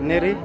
Neri.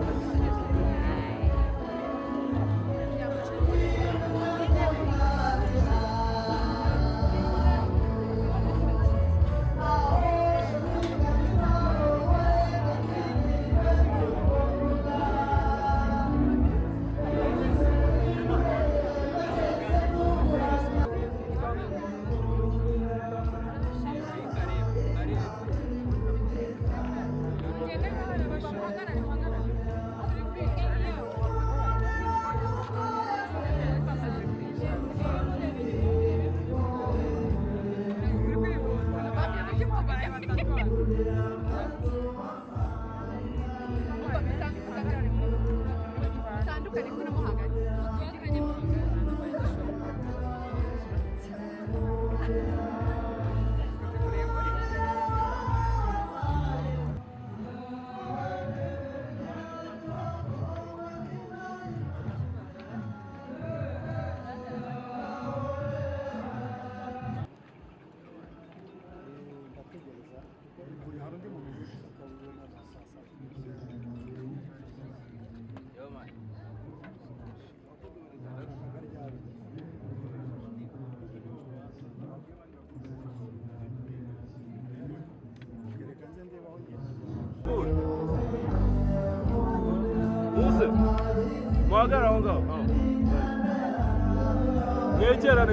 Muhagarara aho ngaho.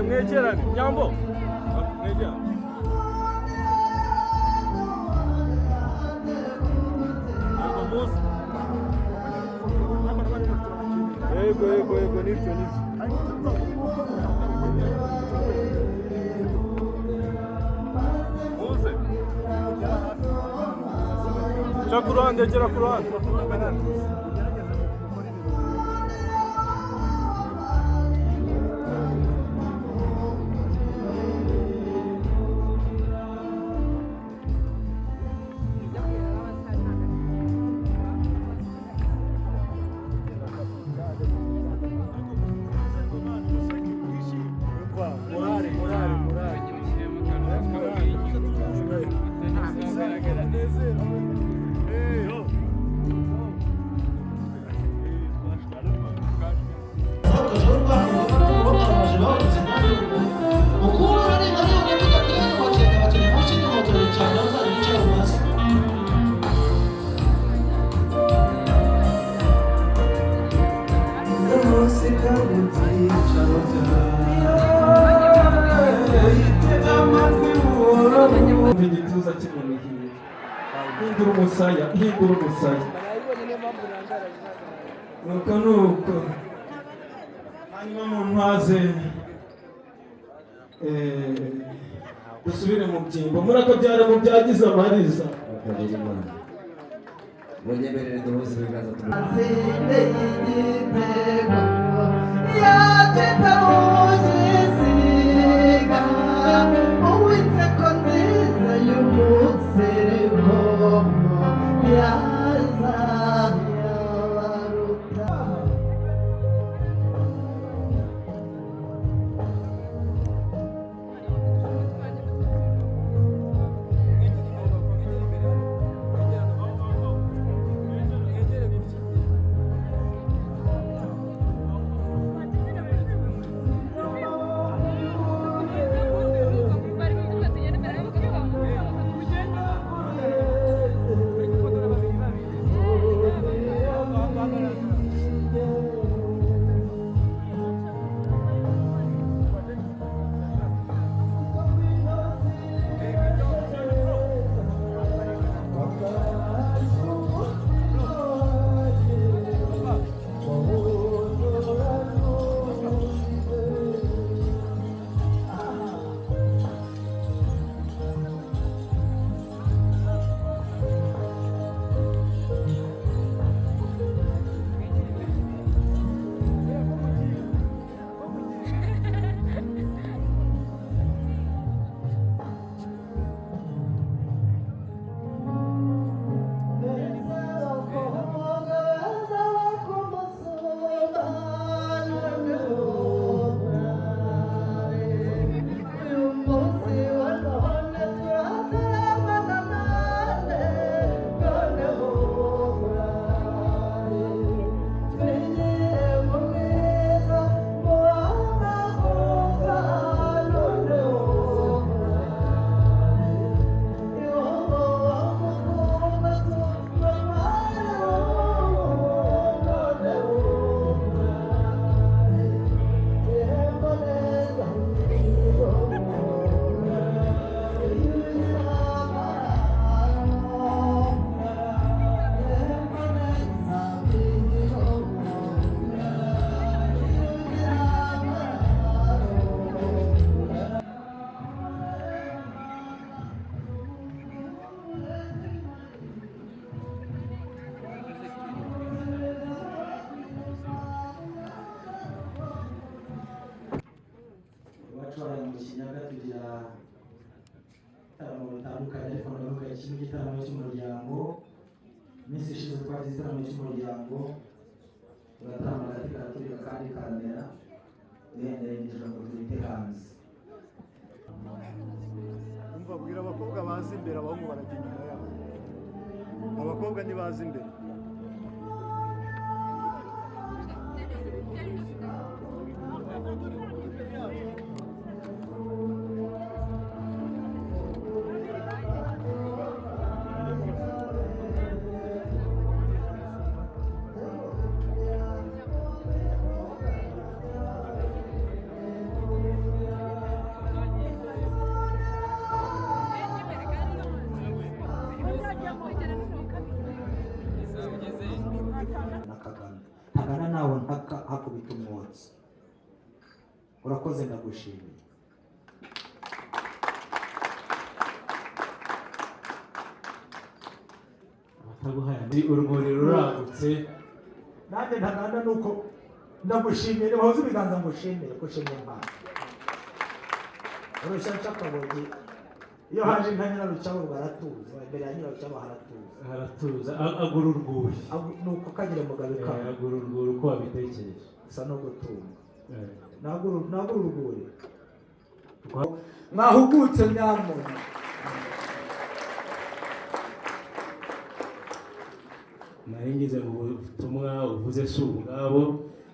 Mwegerane nyambo. Mwegerane. Yego nibyo. Muze. Gera ku ruhande. Igituza kimunihiye hindura umusaya nuko hanyuma mu ntwaze dusubire mu byimbo murakabyara mu byagize amariza munyemerere duhuze ibiganza igitaramo cy'umuryango. Iminsi ishize twagize igitaramo cy'umuryango tugatanga agati karaturika kandi karamera uhenderanyije ngo tubite hanze. Umva bwira abakobwa bazi imbere, abahungu barajya inyuma yabo. Abakobwa ntibazi imbere. Ntagana nawe hakubita umwotsi. Urakoze ndagushimiye. abataguhaya ndi urwuri ruragutse. Nanjye ntaganda nuko ndagushimiye, wahoze ibiganza ngushimire ko ushimye Imana. Urushya nshakabogi iyo haje nka nyirarucyabo baratuza, imbere ya nyirarucyabo haratuza agura urwuri. Nuko kagira mugabe kawe agura urwuri uko wabitekereje. usa no gutunga. Nagura urwuri. Mwahugutse mwamuntu. nari ngize mu butumwa uvuze si ubwabo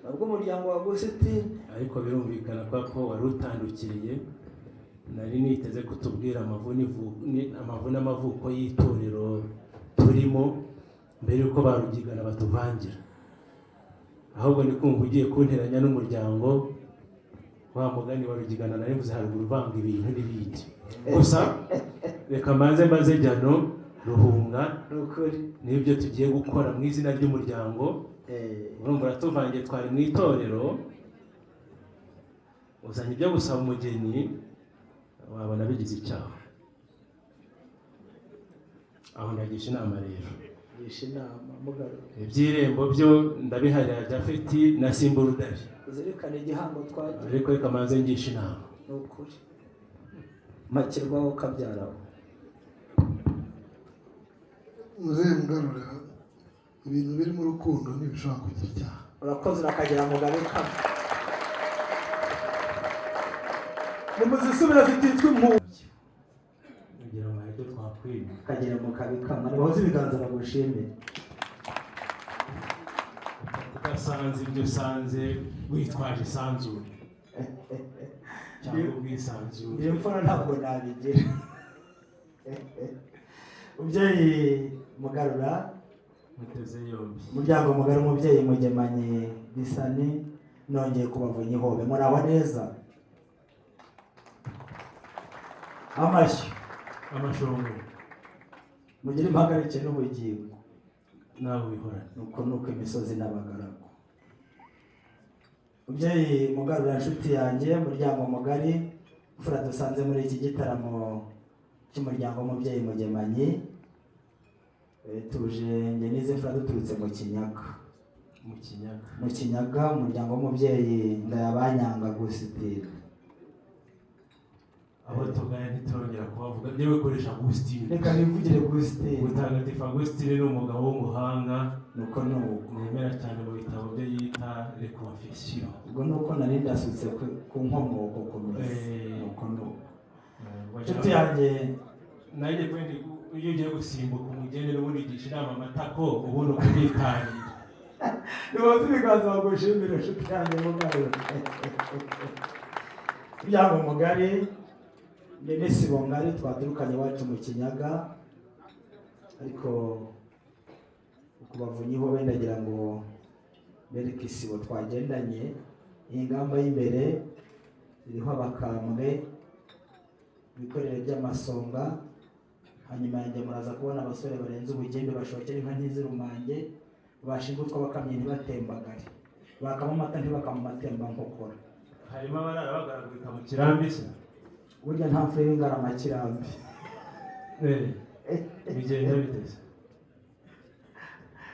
Nabwo umuryango wa Gusiti, ariko birumvikana ko wari utandukiriye. Nari niteze kutubwira amavu n'amavuko y'itorero turimo mbere yuko barugigana batuvangira. Ahubwo ndi kumva ugiye kunteranya n'umuryango wa mugani warugigana, nari mvuze haruguru uvanga ibintu n'ibindi. Gusa reka mbanze mbaze Jano Ruhunga n'ibyo tugiye gukora mu izina ry'umuryango. Urumva uratuvangiye, twari mu itorero uzanye ibyo gusaba umugeni, wabona bigize icyaha. Aho ndagisha inama rero. Iby'irembo byo ndabiharira Jafeti na Simburudari. uzirikane igihango twagiye. Ariko reka manze ngisha inama. Nukuri. Makirwaho kabyaraho. Muzehe Mugarura, ibintu biri mu rukundo ntibishobora kugira icyaha. Urakoze urakagira mugabe kamwe. Nimuzisubira zititwa impunzi. Kugira ngo ibyo twakwima. Kagira mugabe kamwe. Nibahoze ibiganza bagushimire. Udasanze ibyo usanze witwaje isanzure. Cyangwa ubwisanzure. Iyo mfura ntabwo nabigira. Umubyeyi Mugarura, muteze yombi. umuryango mugari, umubyeyi Mugemanyi Bisani, nongeye kubavunya ihobe. Muraho neza? Amashongo. Mugire impagarike n'ubugingo. Nawe wihorane. Nuko imisozi n'abagaragu. Umubyeyi Mugarura, inshuti yanjye, umuryango mugari, mfura dusanze muri iki gitaramo cy'umuryango w'umubyeyi Mugemanyi. Tuje njye n'izi mfura duturutse mu Kinyaga. Mu Kinyaga, umuryango w'umubyeyi Ndayabanyanga Gusitiri. Aho tugaya ntiturongera kubavuga, byewe koresha Gusitiri. Reka nivugire Gusitiri. Mutagatifu Gusitiri ni umugabo w'umuhanga. Nuko nemera cyane mu bitabo bye yita Le Confession. ubwo nuko nari ndasutse ku nkomoko kumeze. Nuko inshuti yanjye, nanjye kwendi iyo ugiye gusimbuka umugeni n'ubundi ugisha inama amatako ubundi ukubitangira. nibaze ibiganza bagushimire inshuti yanjye Mugarura. Umuryango mugari, njye n'isibo ngari twaturukanye iwacu mu Kinyaga, ariko ukubavunya ihobe ndagira ngo bereke isibo twagendanye. Iyi ngamba y'imbere iriho abakambwe, ibikorere by'amasonga. Hanyuma yanjye muraza kubona abasore barenze ubugimbi bashokera inka ntizirumange, bashingutwa bakamye ntibatembagare, bakama amata ntibakama amatemba nkokora. Harimo abarara bagaragurika mu kirambi se. Burya nta mfura y'ingarama kirambi. Bigenda biteze.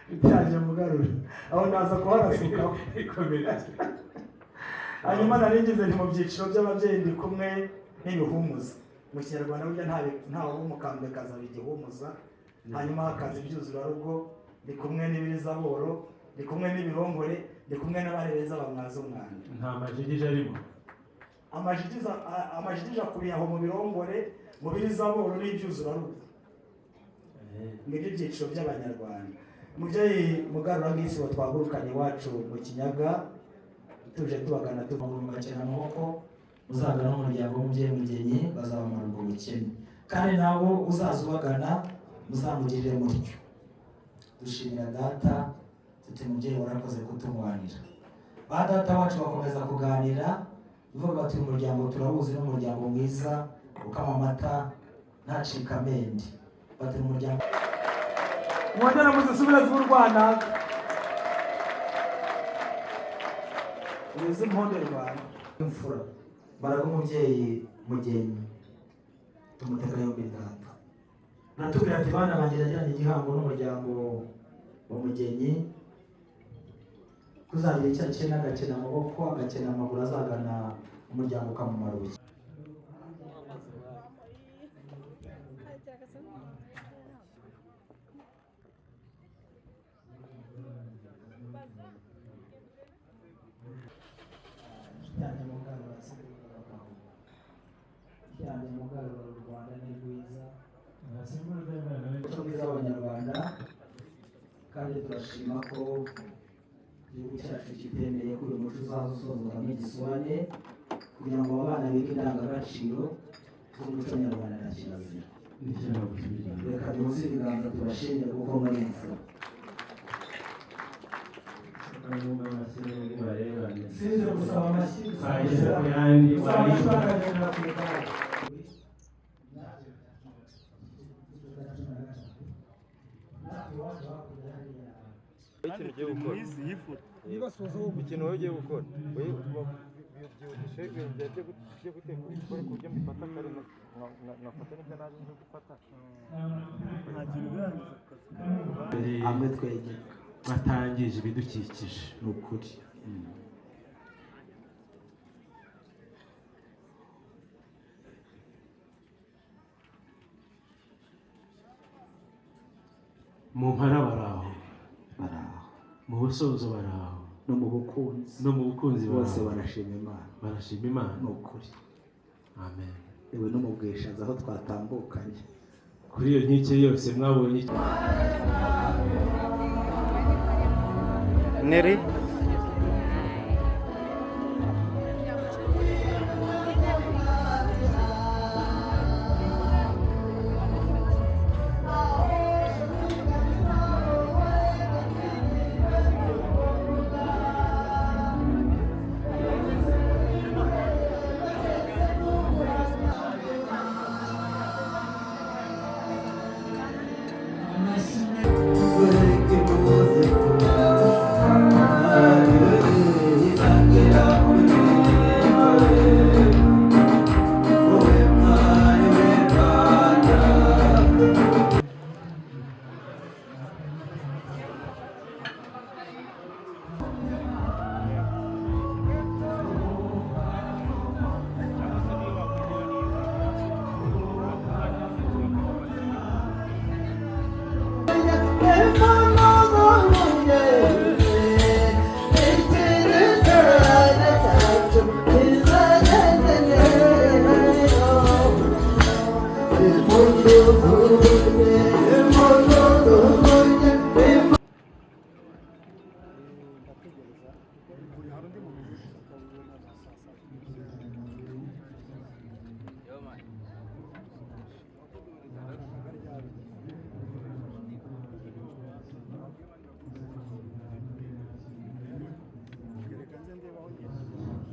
Bitaje Mugarura, aho naza kuharasukaho. Hanyuma naringize nti mu byiciro by'ababyeyi ndi kumwe n'ibihumuza. Mu Kinyarwanda burya ntawe w'umukambwe kaza igihumuza, hanyuma hakaza ibyuzurarugo, ndi kumwe n'ibizaboro, ndi kumwe n'ibirongore, ndi kumwe n'abari beza bamwaza umwanda. nta majigije arimo. Amajigije akubiye aho mu birongore, mu bizaboro n'ibyuzurarugo. Ngibyo byiciro by'abanyarwanda. Mubyeyi Mugarura-Ngisi twagurukanye iwacu mu Kinyaga, tuje tubagana tubagana amaboko, uzagana n'umuryango w'umubyeyi Mugenyi bazabamara ubwo bukene, kandi nabo uzaza ubagana muzamugirire mutyo. Dushimira data tuti mubyeyi warakoze kutumwanira. Ba data wacu bakomeza kuganira bivuga bati umuryango turawuzi n'umuryango mwiza ukama amata ntacika amende. Bati umuryango mwongera muzisubire z'u Rwanda uzi impundu Rwanda imfura baraga umubyeyi Mugenyi tumutega yombi data. Natubwira ati bana banjye yajyanye igihango n'umuryango wa Mugenyi, kuzagira icyo akena agakena amaboko agakena amaguru azagana umuryango ukamumaruye. Mugarura u Rwanda ni rwiza, tubwiza abanyarwanda, kandi turashima ko igihugu cyacu kitemeye ko uyu muco uzaza usozwamo igiswane, kugira ngo abana bige indangagaciro z'umuco nyarwanda na kirazira. Reka duhuze ibiganza tubashimire kuko muri imfura. Sinzi gusaba amashyi ikintu wowe ugiye gukora byibukishe ibintu byo guteka ukore ku buryo mbifata kare nafata n'ibyo naje nzo gufata nta kintu birangiza amwe twegeka batangije ibidukikije ni ukuri. mu mpara baraho, mu busozo baraho, no mu bukunzi bose barashima Imana, barashima Imana. ni ukuri. Amen. Yewe no mu bwishaza aho twatambukanye kuri iyo nkike yose mwabonye Neri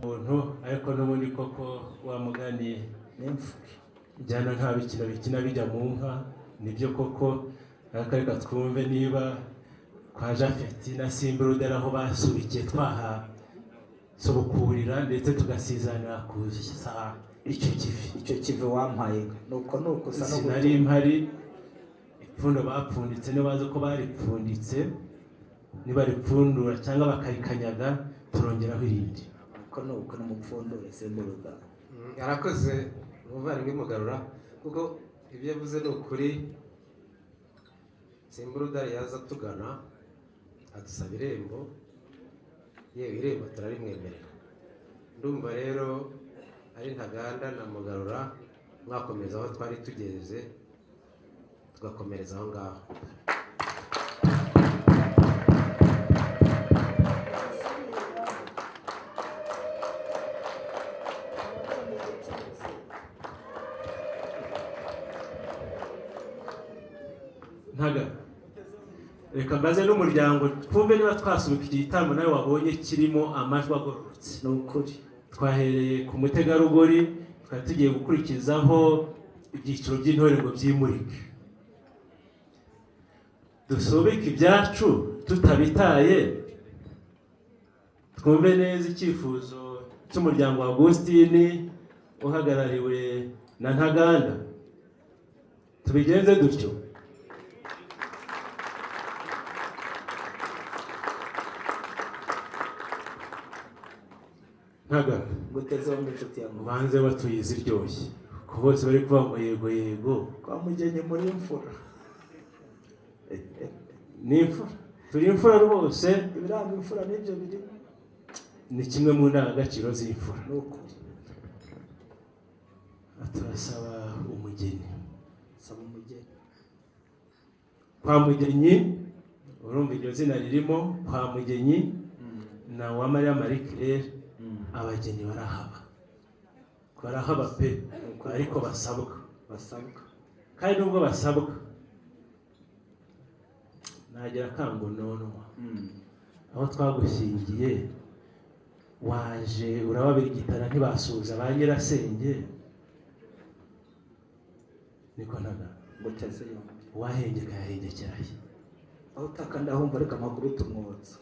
umuntu ariko n'ubundi koko wamuganiye jyana nta bikino bikina bijya mu nka. Nibyo koko akareka twumve niba kwa Jafeti na Simburudera aho basubikiye twaha sobukurira ndetse tugasizanira kuza icyo kivi wampaye nuko usa no sinari impari ipfundo bapfunditse nibaza ko baripfunditse nibaripfundura cyangwa bakarikanyaga turongeraho irindi nuko n'umupfundure Simburuda yarakoze umuvandimwe Mugarura kuko ibyo yavuze ni ukuri. Simburudari yaza tugana adusaba irembo, yewe irembo turarimwemerera. Ndumva rero ari Ntaganda na Mugarura mwakomeza aho twari tugeze tugakomereza aho ngaho. Ntaga reka mbaze n'umuryango twumve niba twasubika iki gitambo nawe wabonye kirimo amajwi agororotse. ni ukuri Twahereye ku mutegarugori twari tugiye gukurikizaho ibyiciro by'intore ngo byimurike, dusubike ibyacu tutabitaye, twumve neza icyifuzo cy'umuryango wa Agustini uhagarariwe na Ntaganda, tubigenze dutyo. Ntaga guteze wo inshuti ya Ngoma banze batuyize iryoshye ko bose bari kuvuga ngo yego yego kwa Mugeni muri imfura ni imfura, turi imfura rwose. ibiranga imfura n'ibyo biri Ni kimwe mu ndangagaciro z'imfura. ni ukuri. Turasaba umugeni. Saba umugeni Kwa Mugenyi, urumva iryo zina ririmo kwa Mugenyi na Uwamariya Marie Claire, abageni barahaba pe, ariko basabwa kandi nubwo basabwa nagera kango nonwa aho twagushingiye waje urababirigitana ntibasuhuza ba nyirasenge, niko Ntaga guteze yombi uwahengeka yahengekeraye. aho utaka ndahumva reka amakuru tumwotsa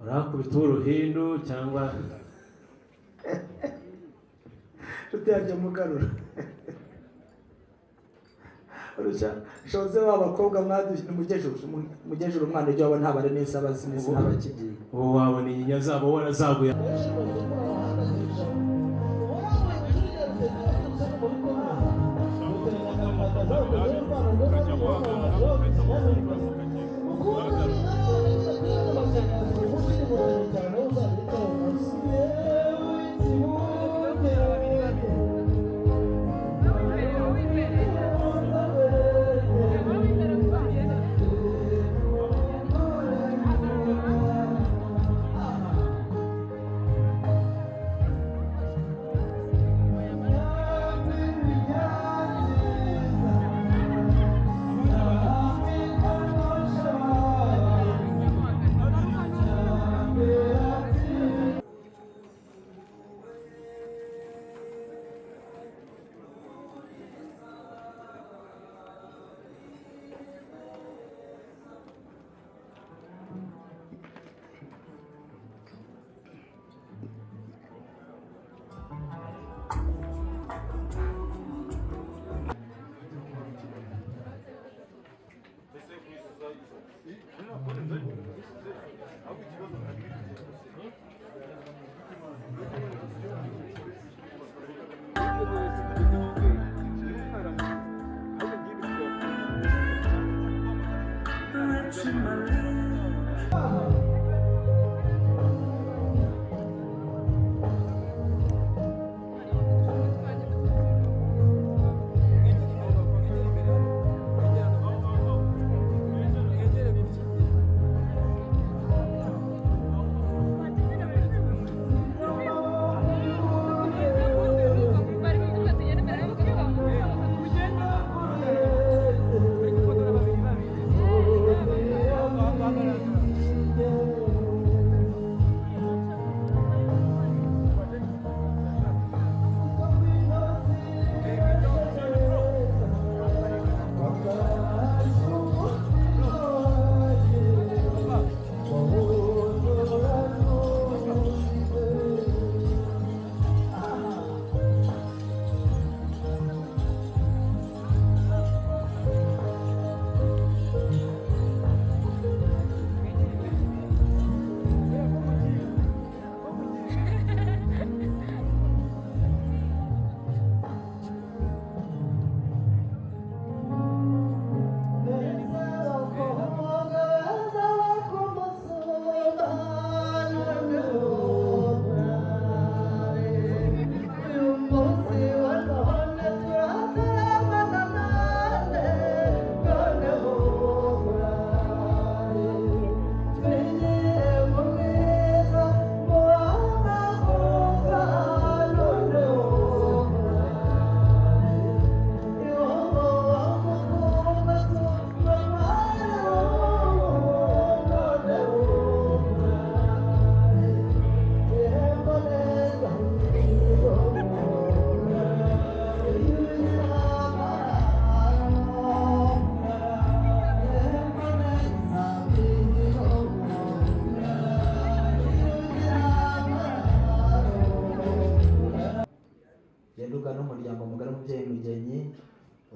urakubita uruhindu cyangwa nshuti yanjye Mugarura urusha shoze w'abakobwa mwadushyira mugejuru umwana ujya wabona ntabare neza abazinesi n'abakigiye ubu wabona inyinya zabo warazaguye.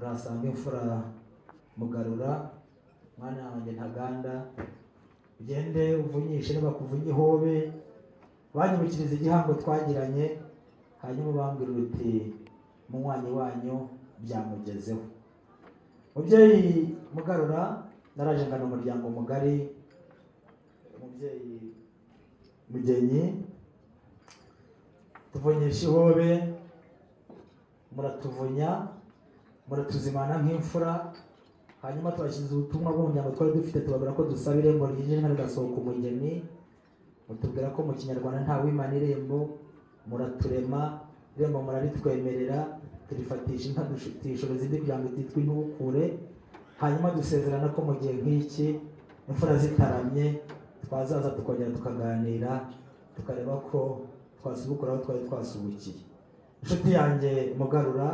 urasanga imfura Mugarura, mwana wanjye Ntaganda, ugende uvunyishe nibakuvunye ihobe, banyibukiriza igihango twagiranye, hanyuma bambwira uti munywanyi wanyu byamugezeho. Mubyeyi Mugarura, naraje ngana umuryango mugari, umubyeyi Mugenyi, tuvunyisha ihobe, muratuvunya, muratuzimana nk'imfura, hanyuma twashyize ubutumwa bw'umuryango twari dufite, tubabwira ko dusaba irembo ryinjira kandi rigasohoka umugeni, mutubwira ko mu Kinyarwanda nta wimana irembo, muraturema, irembo muraritwemerera, turifatisha inka dushutishoro zindi kugira ngo titwe intukure, hanyuma dusezerana ko mu gihe nk'iki imfura zitaramye twazaza tukongera tukaganira, tukareba ko twasubukura aho twari twasubukiye. Inshuti yanjye Mugarura,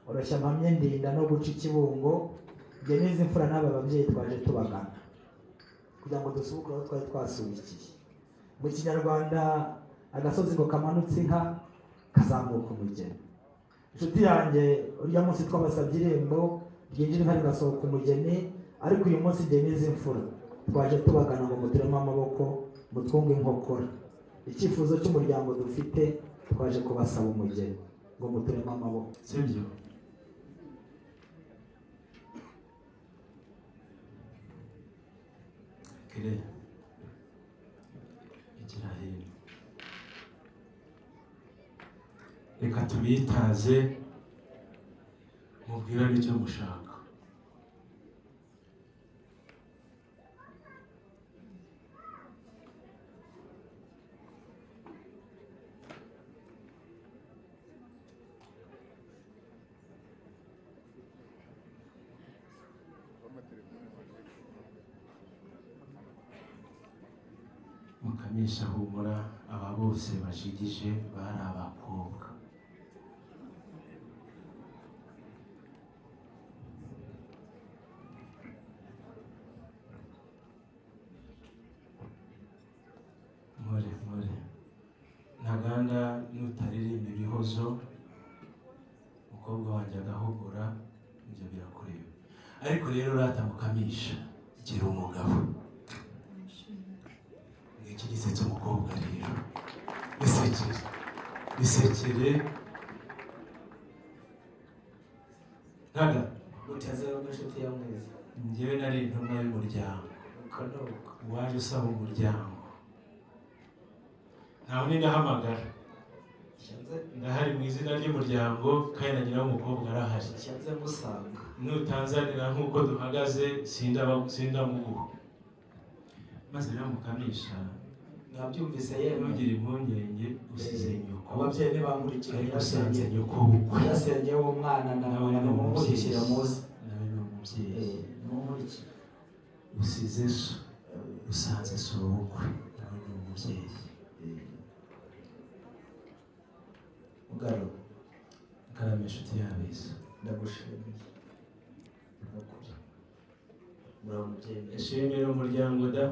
oroshya mpamye ndinda no guca ikibungo, njye n'izi mfura n'aba babyeyi twaje tubagana kugira ngo dusubukure aho twari twasubikiye. Mu Kinyarwanda agasozi ngo kamanutse inka kazamuka umugeni. Inshuti yanjye, urya munsi twabasabye irembo ryinjira inka rigasohoka umugeni, ariko uyu munsi njye n'izi mfura twaje tubagana ngo muturemo amaboko, mutwunge inkokora. Icyifuzo cy'umuryango dufite, twaje kubasaba umugeni ngo muturemo amaboko. Sibyo? Kire igira hino, reka tubitaze mubwirane icyo mushaka. Mukamisha humura, aba bose bashigije bari abakobwa. More Ntaganda, nutaririmba ibihozo umukobwa wanjye agahugura, ibyo birakureba. Ariko rero rata Mukamisha, gira umugabo. Iki gisetsa umukobwa rero, bisekere. Ntaga Utazera n'inshuti ya mwiza, njyewe nari intumwa y'umuryango, waje usaba umuryango, ntawe nindahamagara, ndahari mu izina ry'umuryango, kandi na nyina w'umukobwa arahari. Nutanzanira nk'uko duhagaze sindamuguha. Maze rero Mukamisha, nabyumvise yewe, ntugire impungenge, usize nyoko. Ababyeyi ntibamurikira, usanze nyoko w'ubukwe, yarasengeye w'umwana nawe mumurikira muze. nawe ni umubyeyi. Mumurikira. Usize so, usanze so w'ubukwe, nawe ni umubyeyi. Mugarura, Karame inshuti y'abeza, ndagushimiye. Ndakuri. Muraho mubyeyi. ishimira umuryango da,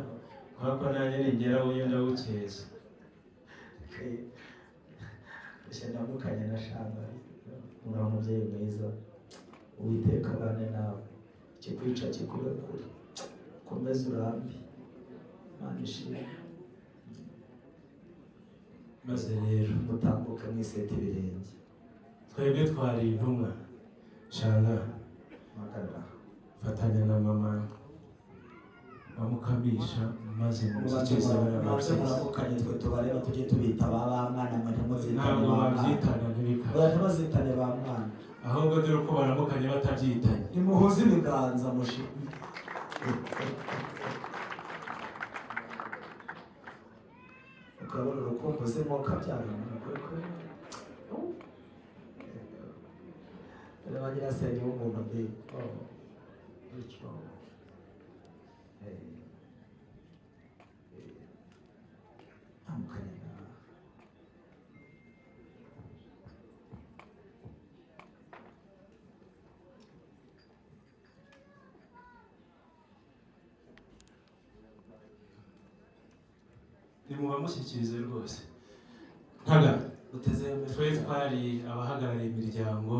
kubera nanjye ningera wuyo ndawukeza. Gusa ndamukanye na Shangari. Muraho mubyeyi mwiza, Uwiteka abane nawe, kikwica kikurekure, komeza urambe, Imana ishimwe. Maze rero Mutambuke mwiseta ibirenge. twebwe twari intumwa. Shanga, Mugarura, fatanya na mama wa Mukamisha, maze mushyikirize maze muramukanye, twe tubareba tujye tubita ba mwana, mwe ntimuzitane ntabwo ba mwana. babyitana ntibikaba, Oya, ntibazitane ba mwana, ahubwo dore uko baramukanye batabyitanye. nimuhuze ibiganza mushime. Ukabona urukumbuzi mwuka byarana kuri reba nyirasenge w'umuntu mbi bityo ntamukanye nawe. Nimubamushyikirize rwose. Ntaga, Uteze twe twari abahagarariye imiryango,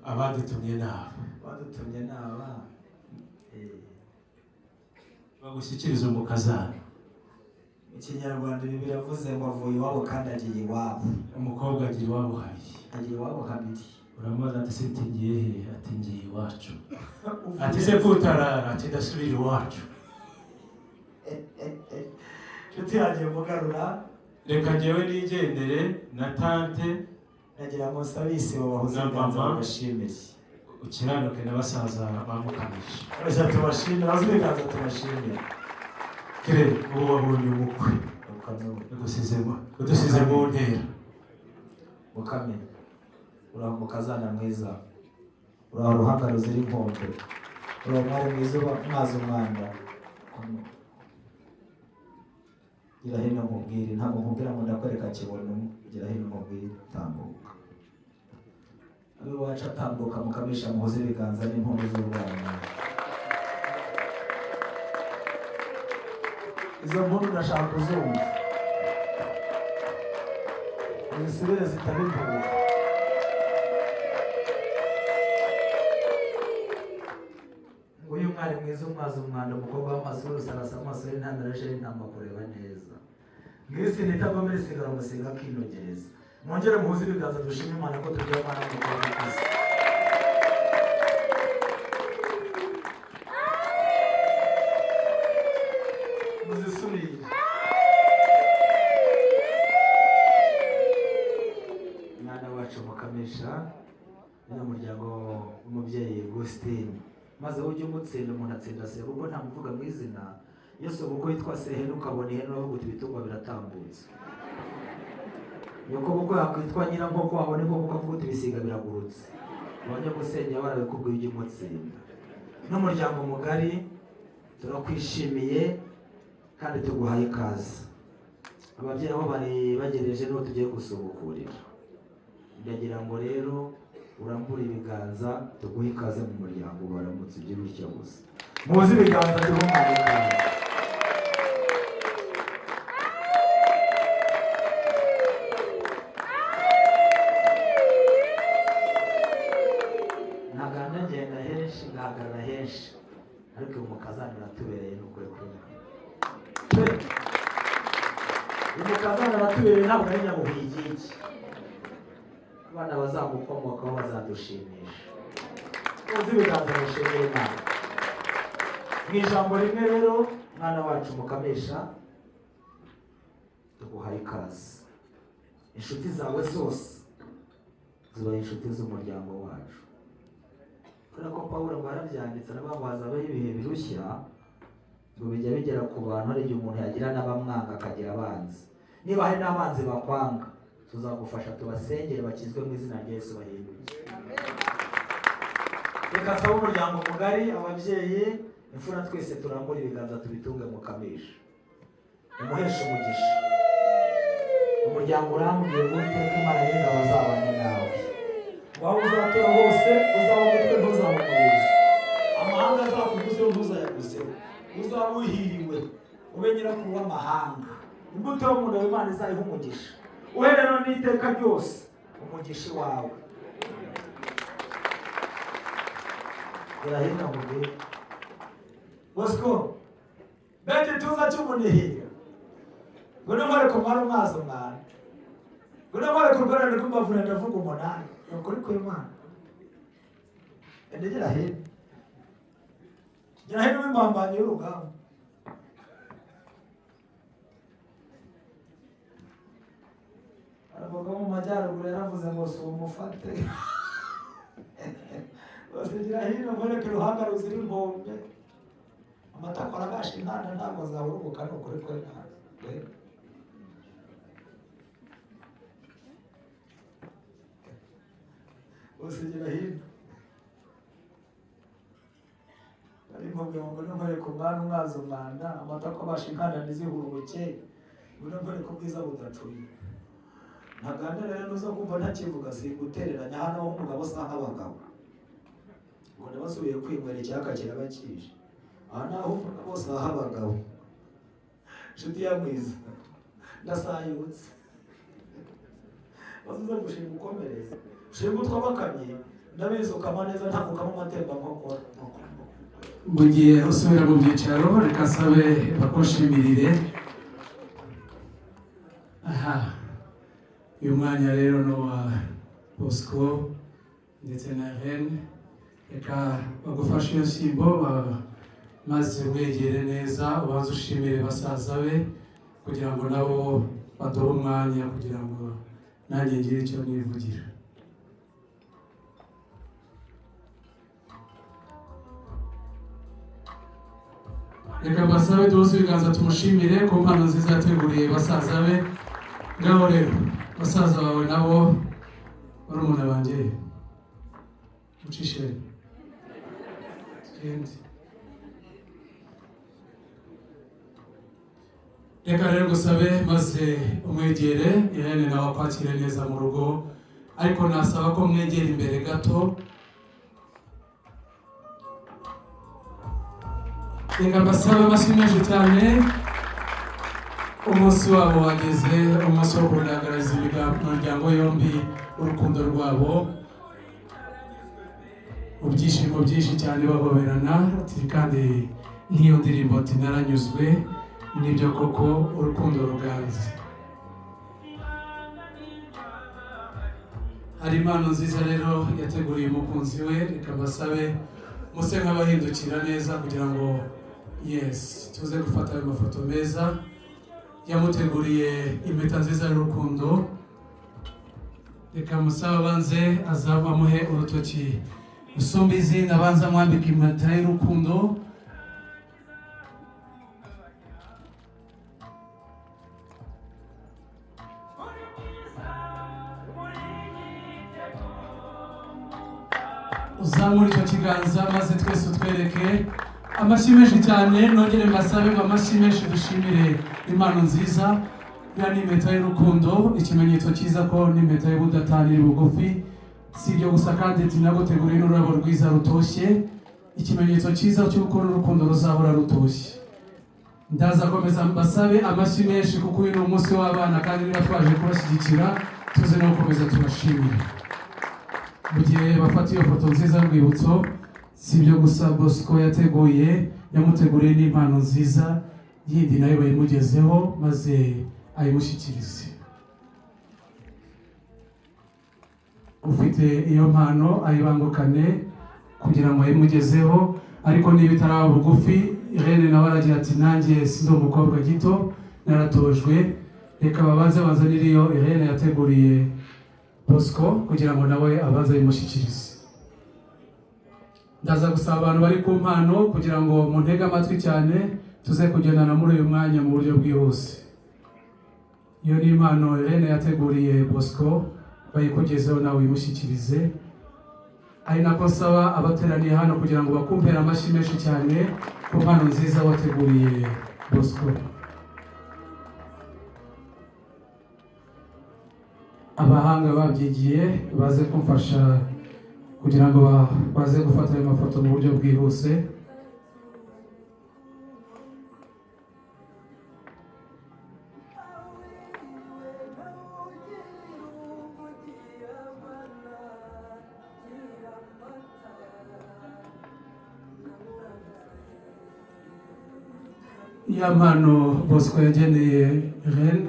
abadutumye nabo badutumye n'aba bagushyikiriza umukazana. mu kinyarwanda ibi biravuze ngo avuye iwabo kandi agiye iwabo. Umukobwa agira iwabo habiri. agiye iwabo habiri. Uramubaza ati se ngiye he? Ati ngiye iwacu. Ati se kutarara? Ati ndasubira iwacu. Nshuti yanjye mugarura, reka njyewe nigendere na tante nagira ngo nsabe isibo bahoze ibiganza bashimire. Ukiranuke na basaza bamukamije. Reka tubashimire, bahoze ibiganza tubashimire. Kire ubu wabonye umukwe. Udusize mu ntera. Mukame, uraho mukazana mwiza, uraho ruhanga ruzira inkombe, uraho mwari mwiza mwaza umwanda. Gira hino nkubwire, ntabwo nkubwira ngo ndakwereka kibono, gira hino nkubwire, tambuka. Abe wacu atambuka mukamisha muhoze ibiganza n'impundu z'urwana. Izo mpundu ndashaka kuzumva. Izisubire zitari impundu. Uyu mwari mwiza umwaza umwanda, umukobwa w'amaso y'urusarasa, amaso y'intandarashe y'intama kureba neza. Mwisi nitagomera isigara umusiga akinogereza. Mwongere muhuze ibiganza dushime Imana ko tugira Imana mukobwa kwisi. Muzisubire. Mwana wacu mukamisha n'umuryango w'umubyeyi Augustine. Maze ujye umutsinda umuntu atsinda se kuko nta muvuga mu izina. Yesu kuko yitwa Sehenu ukabona ihene bavuga uti ibitungwa biratambutse. Yuko kuko yakwitwa Nyirankoko wabone ko ukavuga uti ibisiga biragurutse. Abanye gusengera barabikubwiye ujye umutsinda. N'umuryango mugari turakwishimiye kandi tuguhaye ikaze. Ababyeyi aho bari bagereje n'uwo tugiye gusubukurira. Ndagira ngo rero urambura ibiganza tuguhe ikaze mu muryango baramutse ibyo bityo gusa. Muzi ibiganza duhumanye ikaze. Ntaganda ngenda henshi ngahagarara henshi ariko uyu mukazana aratubereye n'ukuri kumwe. Uyu mukazana aratubereye ntabwo ari nyamuhigiki. Abana bazamukomokaho bazadushimisha. Muzi ibiganza bishimire Imana. Mu ijambo rimwe rero mwana wacu mukamisha tuguhaye ikaze. Inshuti zawe zose zibaye inshuti z'umuryango wacu. Kubera ko Pawulo ngo yarabyanditse aravuga hazabaho ibihe birushya ngo bijya bigera ku bantu hari igihe umuntu yagira n'abamwanga akagira abanzi. Niba hari n'abanzi bakwanga tuzagufasha tubasengere bakizwe mu izina rya Yesu bahinduke. Reka nsaba umuryango mugari, ababyeyi, imfura twese turambura ibiganza tubitunge mukamisha. Umuhesha umugisha. Umuryango urambwiye Uwiteka Imana y'ingabo azabane nawe. Waba uzatura hose uzaba umutwe ntuzaba umurizo. Amahanga azakuguzeho ntuzayaguzeho. Uzaba uhiriwe ube nyirakuru w'amahanga. Imbuto yo mu nda y'Imana izayiha umugisha. Uherero n'iteka ryose umugisha wawe. Irahina mubiri. Bosco, bende tuza cy'umunihiga. Ngone mware kumara umwazo mwana. Ngone mware kurwana n'umbavuna ndavuga umunani. Ukuri ko Imana. Endegera hino. Gira hino w'imbambanye y'urugamba. Aravuga mu majyaruguru yaravuze ngo si umufate. Bose gira hino mwereke uruhanga ruzira inkombe. Amata akora agasha intanda ntabwo zahurubuka ni ukuri ko Imana. Bose gira hino. Ariko ngo n'umwereke umwana umwaza umwanda amata akabasha intanda ntizihurubuke. Ngone mwereke ubwiza budacuye. Ntaganda rero nuza kumva ntakivuga singutereranya hano aho umugabo asa nk'abagabo. Ngo ndabasubiye kwinywera icyaka kirabakije. Aha naho umugabo bose aha abagabo. Nshuti ya mwiza ndasayutse. Bazuza gushima ukomereza. shimwe twabakanye ndabizi ukama neza ntabwo ukama amatemba nkokora mu gihe usubira mu byicaro reka sabe bakoshimirire. Aha uyu mwanya rero no wa Bosco ndetse na Irene, reka bagufashe iyo nshyimbo maze wegere neza ubanze ushimire basaza be kugira ngo nabo baduhe umwanya kugira ngo nanjye ngire icyo nivugira. Reka basabe duhuze ibiganza tumushimire ku mpano nziza yateguriye basaza be. Ngaho rero basaza bawe nabo barumuna banjye ucishe tugende. Reka rero gusabe maze umwegere Irene nawe akwakire neza mu rugo, ariko nasaba ko mwegera imbere gato. Reka mbasabe amashyi menshi cyane. Umunsi wabo wageze, umunsi wo kugaragariza imiryango yombi urukundo rwabo, ibyishimo byinshi cyane bahoberana. Kandi nk'iyo ndirimbo ati naranyuzwe, nibyo koko urukundo ruganze. Hari impano nziza rero yateguriye umukunzi we, reka mbasabe muse nk'abahindukira neza kugira ngo tuze gufata ayo mafoto meza. Yamuteguriye impeta nziza y'urukundo, reka musaba banze azabamuhe urutoki usumba izindi, abanza mwambika impeta y'urukundo. Uzamura icyo kiganza maze twese utwereke. Amashyi menshi cyane, nongere mbasabe amashyi menshi dushimire impano nziza. Ya ni impeta y'urukundo, ikimenyetso cyiza ko ni impeta y'ubudatani bugufi. Si ibyo gusa kandi tunaguteguriye n'ururabo rwiza rutoshye, ikimenyetso cyiza cy'uko urukundo ruzahora rutoshye. Ndaza komeza mbasabe amashyi menshi kuko uyu ni umunsi w'abana kandi niba twaje kubashyigikira tuze no gukomeza tubashimire. Mu gihe bafata iyo foto nziza y'urwibutso, si ibyo gusa Bosco yamuteguriye n'impano nziza yindi nayo bayimugezeho maze ayimushyikirize. Ufite iyo mpano ayibangukane kugira ngo ayimugezeho, ariko niba itaraba bugufi Irene nawe aragira ati nanjye sindi umukobwa gito naratojwe. Reka babanze bazanire iyo Irene yateguriye Bosco kugira ngo nawe abanze ayimushyikirize. Ndaza gusaba abantu bari ku mpano kugira ngo muntege amatwi cyane tuze kugendana muri uyu mwanya mu buryo bwihuse. Iyo ni impano Irene yateguriye Bosco, bayikugezeho nawe uyimushyikirize. Ari nako nsaba abateraniye hano kugira ngo bakumpere amashyi menshi cyane ku mpano nziza wateguriye Bosco. Abahanga babyigiye baze kumfasha kugira ngo baze gufata ayo mafoto mu buryo bwihuse. Ya mpano Bosco yageneye Irene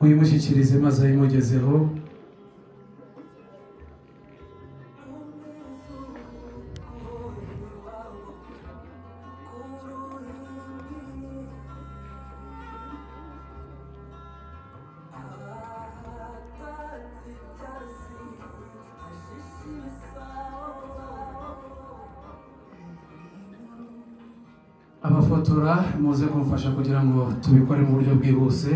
uyimushyikirize maze ayimugezeho. Abafotora muze kumfasha kugira ngo tubikore mu buryo bwihuse.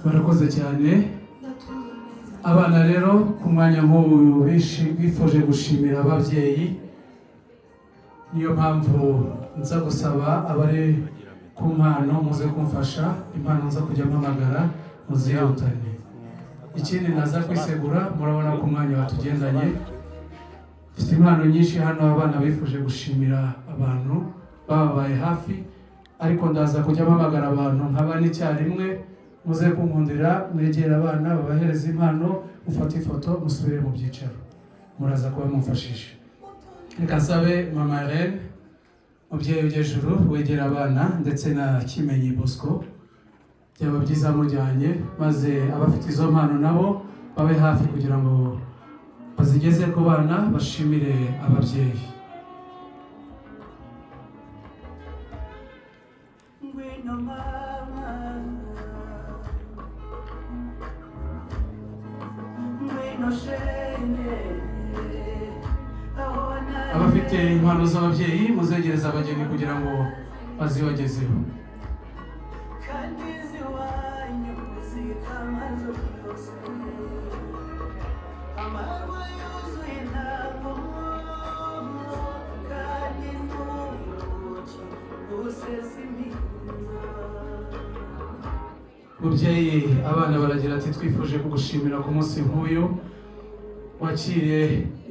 Barakoze cyane. Abana rero ku mwanya nk'uyu bifuje gushimira ababyeyi, niyo mpamvu nza gusaba abari ku mpano muze kumfasha impano nza kujya mpamagara muzihutane. ikindi naza kwisegura murabona ko umwanya watugendanye mfite impano nyinshi hano abana bifuje gushimira abantu babaye hafi ariko ndaza kujya mpamagara abantu nk'abane icyarimwe muze kunkundira mwegera abana babahereza impano mufate ifoto musubire mu byicaro muraza kuba mumfashije reka nsabe mama Irene mubyeyi w'ijuru wegera abana ndetse na Kimenyi Bosco byaba byiza mujyanye maze abafite izo mpano nabo babe hafi kugira ngo bazigeze ku bana bashimire ababyeyi. Abafite impano z'ababyeyi muzegereza abageni kugira ngo bazibagezeho. Mubyeyi abana baragira ati twifuje kugushimira ku munsi nk'uyu wakire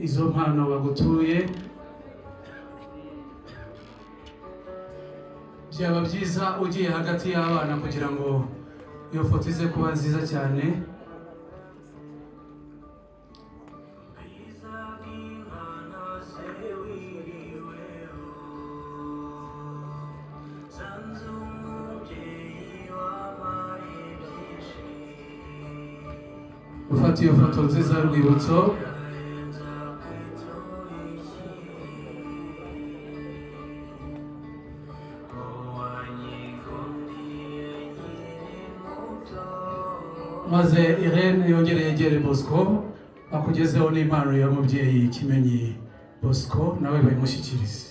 izo mpano bagutuye byaba byiza ugiye hagati y'abana kugira ngo iyo foto ize kuba nziza cyane. Ufata iyo foto nziza y'urwibutso maze Irene yongere yegere Bosco akugezeho n'impano ya mubyeyi Kimenyi Bosco nawe bayimushyikirize.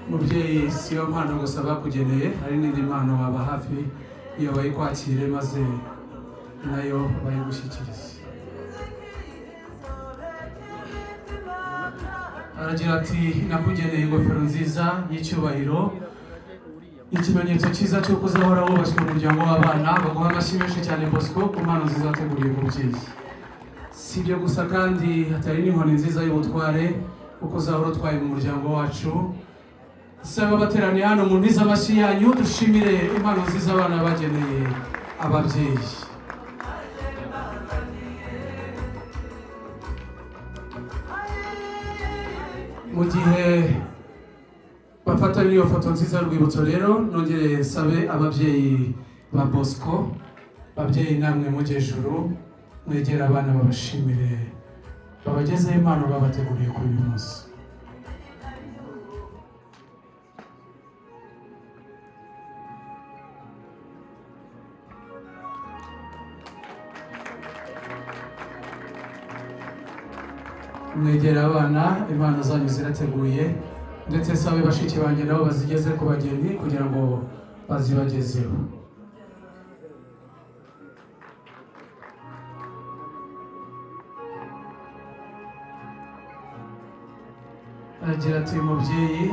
Mubyeyi siyo mpano gusa bakugeneye hari n'indi mpano waba hafi iyo bayikwakire maze nayo bayigushyikirize. Aragira ati nakugeneye ingofero nziza y'icyubahiro ikimenyetso cyiza cyo kuzahora wubashywe umuryango w'abana baguha amashyi menshi cyane Bosco ku mpano nziza wateguriye mubyeyi. Si ibyo gusa kandi hatari n'inkoni nziza y'ubutware kuko uzahora utwaye mu muryango wacu. Saba bateraniye hano mu ntiza amashyi yanyu dushimire impano nziza abana bageneye ababyeyi. Mu gihe bafata iyo foto nziza y'urwibutso rero nongere sabe ababyeyi ba Bosco babyeyi namwe mujyejuru mwegera abana babashimire babagezeho impano babateguriye kuri uyu munsi. Mwegera abana impano zanyu zirateguye ndetse sabe bashiki banjye nabo bazigeze ku bageni kugira ngo bazibagezeho. Aragira ati mubyeyi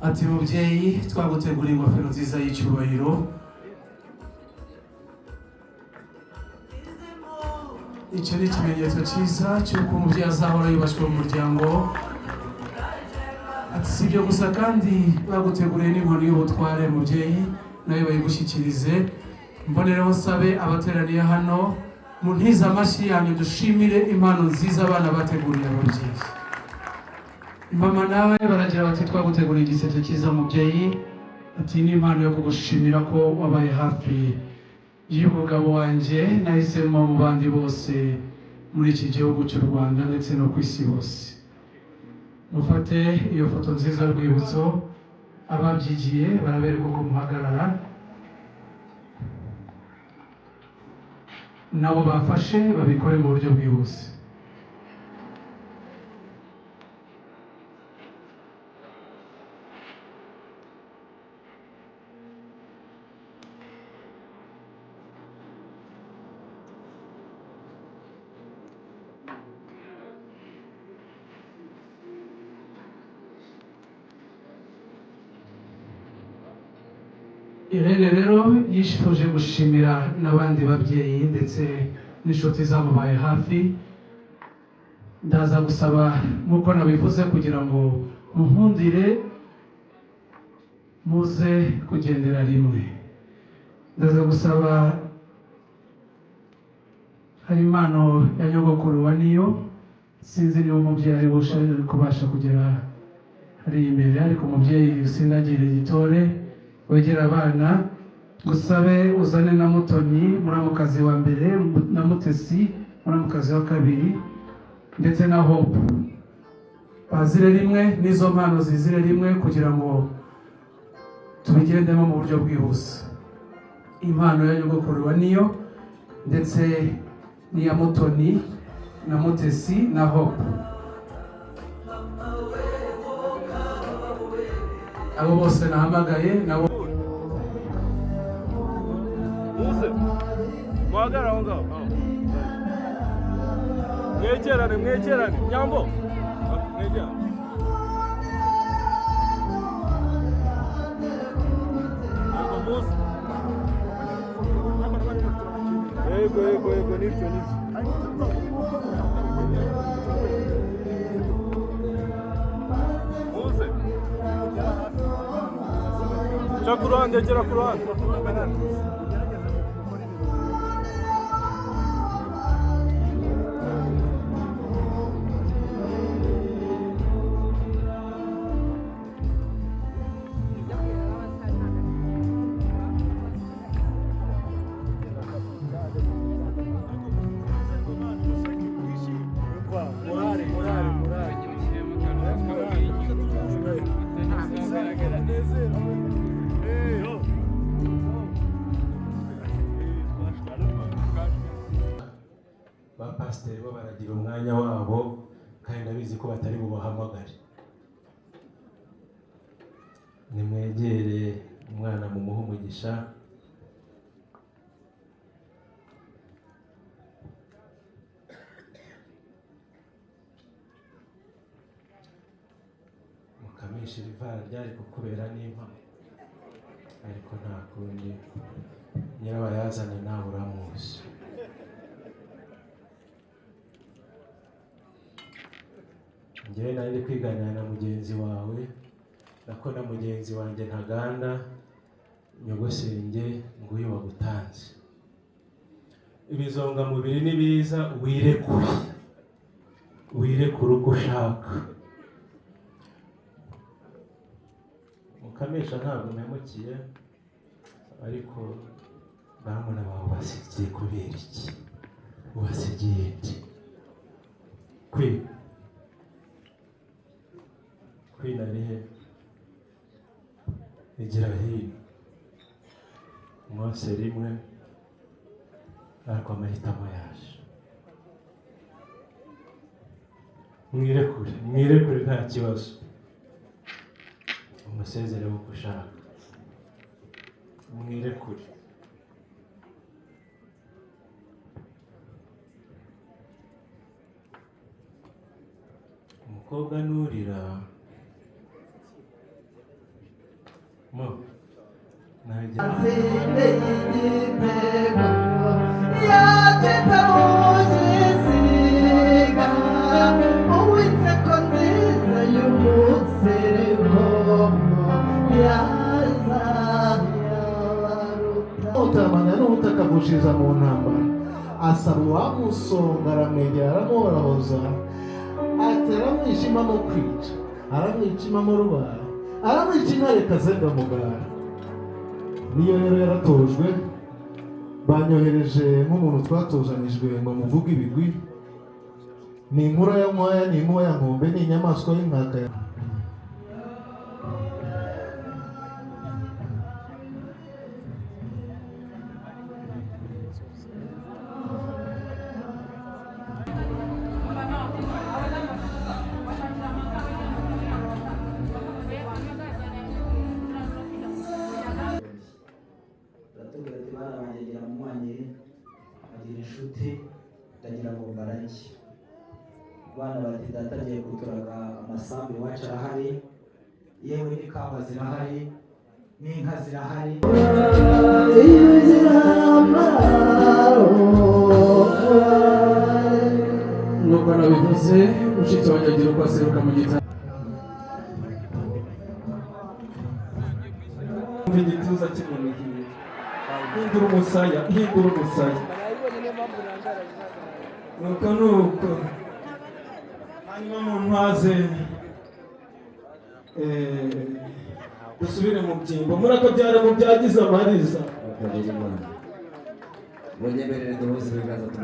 ati mubyeyi twagutegura ingofero nziza y'icyubahiro icyo ni ikimenyetso cyiza cy'uko umubyeyi azahora yubashywe mu muryango. Ati si ibyo gusa kandi baguteguriye n'inkoni y'ubutware mubyeyi nayo bayigushyikirize. Mbonereho sabe abateraniye hano mu ntiza amashyi yanyu dushimire impano nziza abana bateguriye ababyeyi. Mama nawe baragira bati twaguteguriye igiseke cyiza mubyeyi. Ati ni impano yo kugushimira ko wabaye hafi y'umugabo wanjye nahisemo mu bandi bose muri iki gihugu cy'u Rwanda ndetse no ku isi hose. Mufate iyo foto nziza y'urwibutso ababyigiye barabereka uko muhagarara nabo bafashe babikore mu buryo bwihuse. Irene rero yifuje gushimira n'abandi babyeyi ndetse n'inshuti zamubaye hafi. Ndaza gusaba nk'uko nabivuze kugira ngo munkundire muze kugendera rimwe. Ndaza gusaba hari impano ya nyogokuru wa Niyo, sinzi niba umubyeyi ari kubasha kugera hari imbere, ariko umubyeyi Sindagire Gitore wegera abana, gusabe uzane na Mutoni muramukazi wa mbere na Mutesi muramukazi wa kabiri ndetse na Hope bazire rimwe, n'izo mpano zizire rimwe kugira ngo tubigendemo mu buryo bwihuse. Impano ya nyogokuru wa Niyo ndetse n'iya Mutoni na Mutesi na Hope. Abo bose nahamagaye nabo muhagarare aho ngaho. Mwegerane Nyambo, mwegerane. Yego nibyo. Muze ca ku ruhande, gera ku ruhande. Bapasiteri bo baragira umwanya wabo kandi ndabizi ko batari bubahamagare. Nimwegere umwana mumuhe umugisha. Mukamisha ivara ryari kukubera n'impamo, ariko nta kundi, nyirabayazana nawe uramuzi. Njyewe nari ndi kwiganira na mugenzi wawe, nako na mugenzi wanjye Ntaganda, nyogosenge nguyu wagutanze. Ibizonga mubiri ni biza, wirekure uko ushaka. Mukamisha ntabwo memukiye, ariko bamuna bawe basigiye kubera iki? Ubasigiye iki? Kwina rihe igira hino mwose rimwe, ariko amahitamo yaje. Mwirekure nta kibazo, umusezere uko ushaka, mwirekure. Umukobwa nurira mo utamanya n'ubutakavushiriza mu ntambara, asaba uwamusonga aramwegera aramuhorahoza, ati aramwishima mo kwica, aramwicima mo rubara, aramwicima reka zenga mugara. Niyo rero yaratojwe, banyohereje nk'umuntu twatozanijwe ngo muvuge ibigwi. Ni inkura ya nkwaya, ni inkuba ya nkombe, ni inyamaswa y'inkaka. inshuti ndagira ngo mbarage. Abana bati data agiye kuturaga amasambu iwacu arahari, yewe n'ikamba zirahari n'inka zirahari. Nuko nabivuze ushitse abanyagira uko aseruka mu gitabo. Igituza kimunihiye, hindura umusaya, hindura umusaya. Nuko hanyuma mu ntwaze dusubire mu byimbo, murakabyara mu byagize amariza. munyemerere duhuze ibiganza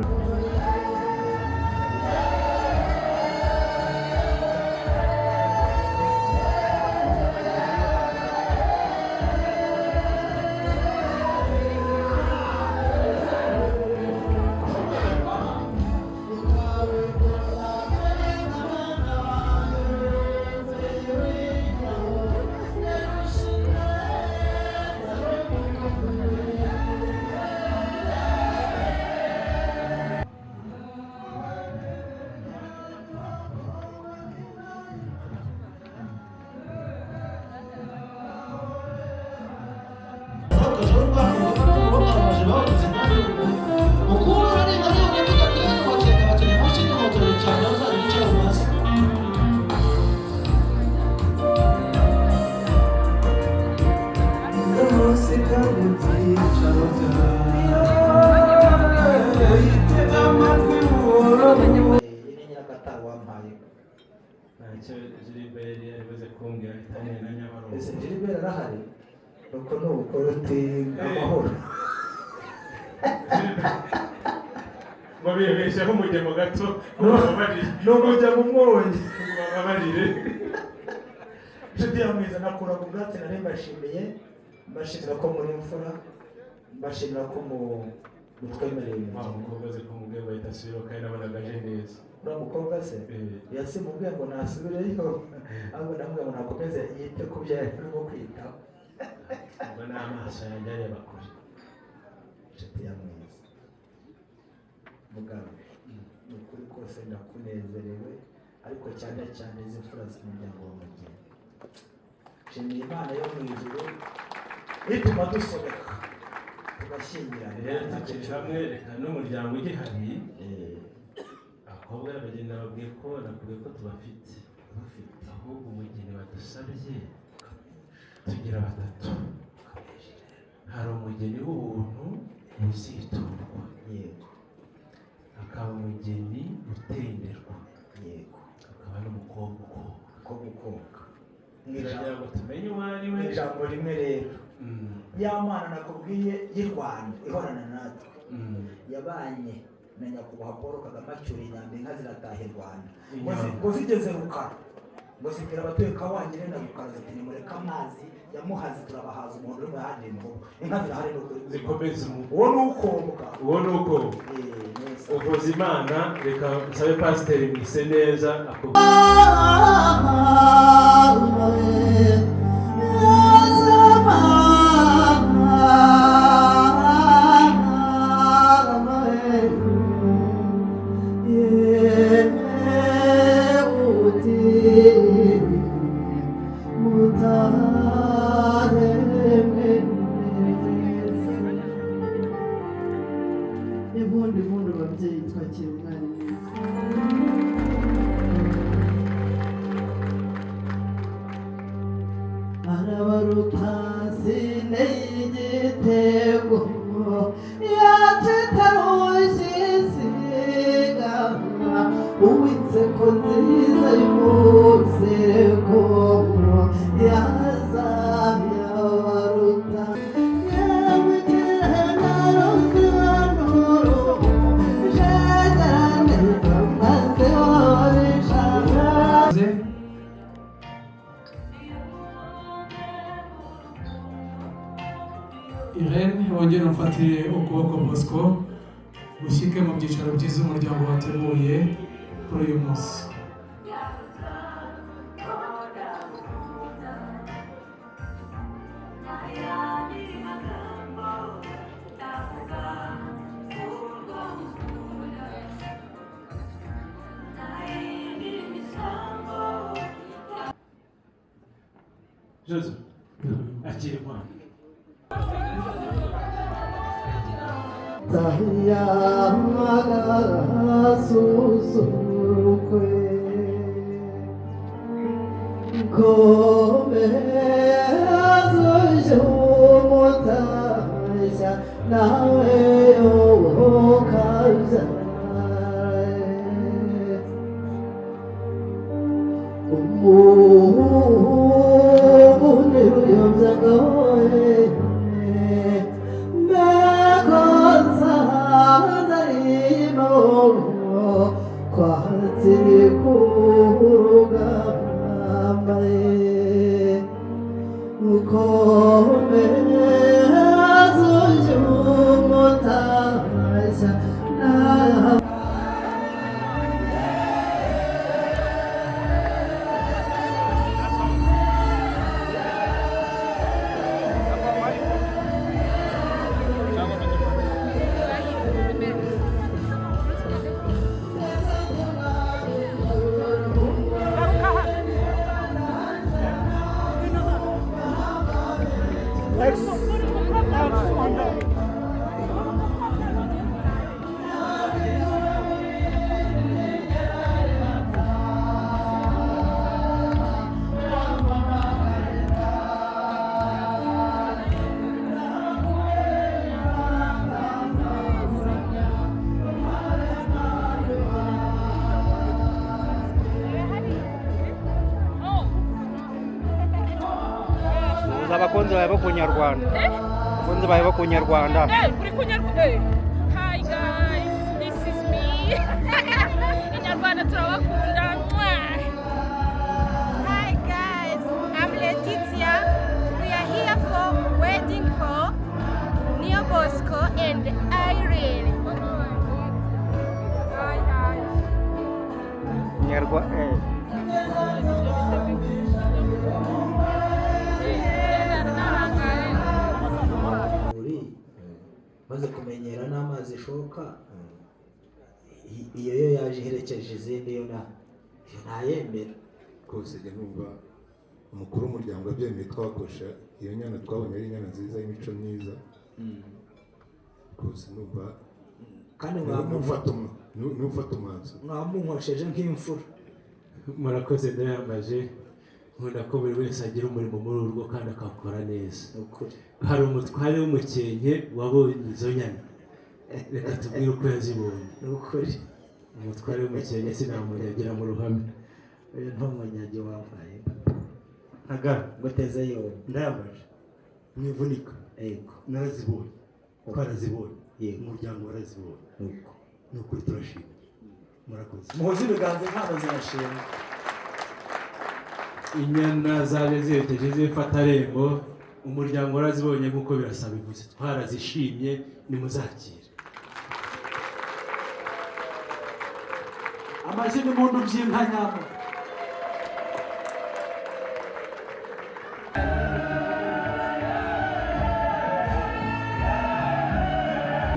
nuko nuko ruti amahoro ngo bibesheho umugemo gato n'umujya mu mwonyi babarire. inshuti ya mwiza nakura ku bwatsi nari mbashimira ko muri mfura, mbashimira ko mutwemereye wa mukobwa ze ko mubwiye ngo ahita asubira kandi nabonaga aje neza. uriya mukobwa se yasimubwiye ngo nasubireyo, ahubwo namubwiye ngo nakomeze yite ku byo arimo kwitaho. ubwo n'amaso yanjye areba kure. inshuti ya mwiza mugabo ni ukuri kose ndakunezerewe, ariko cyane cyane izi mfura z'umuryango w'umugeni. nshimiye Imana yo mu ijuru ituma dusohoka tugashyingirana. rero tukiri hamwe, reka n'umuryango ugihari abakobwa bagenda babwiye ko nakubwiye ko tubafite, ahubwo umugeni badusabye tugira batatu. hari umugeni w'ubuntu uziturwa, yego, hakaba umugeni utenderwa, yego, hakaba n'umukobwa ko gukoka. kugira ngo tumenye uwo ari we. ijambo rimwe rero ya Mana nakubwiye y'u Rwanda ihorana natwe yabanye na nyakubahwa Paul Kagame acyura inyambi inka zirataha i Rwanda ngo zigeze Rukara, ngo zibwira abatuye Kawangire na Rukara ziti nimureke amazi ya Muhazi turabahaza umuntu uri mu handi ngo inka zirahari zikomeze. uwo ni ukombwa, uwo ni uko uvuza Imana. reka nsabe pasiteri mwise neza impundu babyeyi twakira umwana mwiza. arabaruta sinigitego yacitarushisiga uwitseko nziza y'umuseko yazayabaruta Irene wongere umfatire ukuboko Bosco ushyike mu byicaro byiza umuryango wateguye kuri uyu munsi. Jozo akiri impano. Tahiya magasusukwe Kome azujumutasha nawe yokaza Umuntu yomzagawe Mekonsa zarimo kwatiri kugambaye Ukome azujumutasha nawe abakunzi bawe bo kunyarwanda abakunzi bawe bo kunyarwanda uri kunyarwanda hi guys this is me inyarwanda turabakunda hi guys I'm Letitia we are here for wedding for Neo Bosco and Irene hi Nyarwanda maze kumenyera n'amazi ishoka iyo yo yaje iherekeje izindi yo ntayemera rwose njya numva umukuru w'umuryango abyemeye twakosha iyo nyana twabonye ari inyana nziza y'imico myiza rwose numva kandi n'ufata umwanzuro mwamunywesheje nk'imfura. Murakoze ndayambaje nkunda ko buri wese agira umurimo muri urwo kandi akakora neza. Hari umutware w'umukenke wabonye izo nyana reka tubwire uko yazibonye. Umutware w'umukenke sinamunyagira mu ruhame. Uyu ntumunyagi wambaye aga guteze yo ndayambaje mwivunika narazibonye twarazibonye umuryango warazibonye ni ukuri turashima. Murakoze muhoze ibiganza impano zirashima. Inyana zaje ziherekeje z'ifatarembo umuryango warazibonye nk'uko birasaba ivuze twarazishimye nimuzakire. Amashyi n'impundu by'inka nyamo.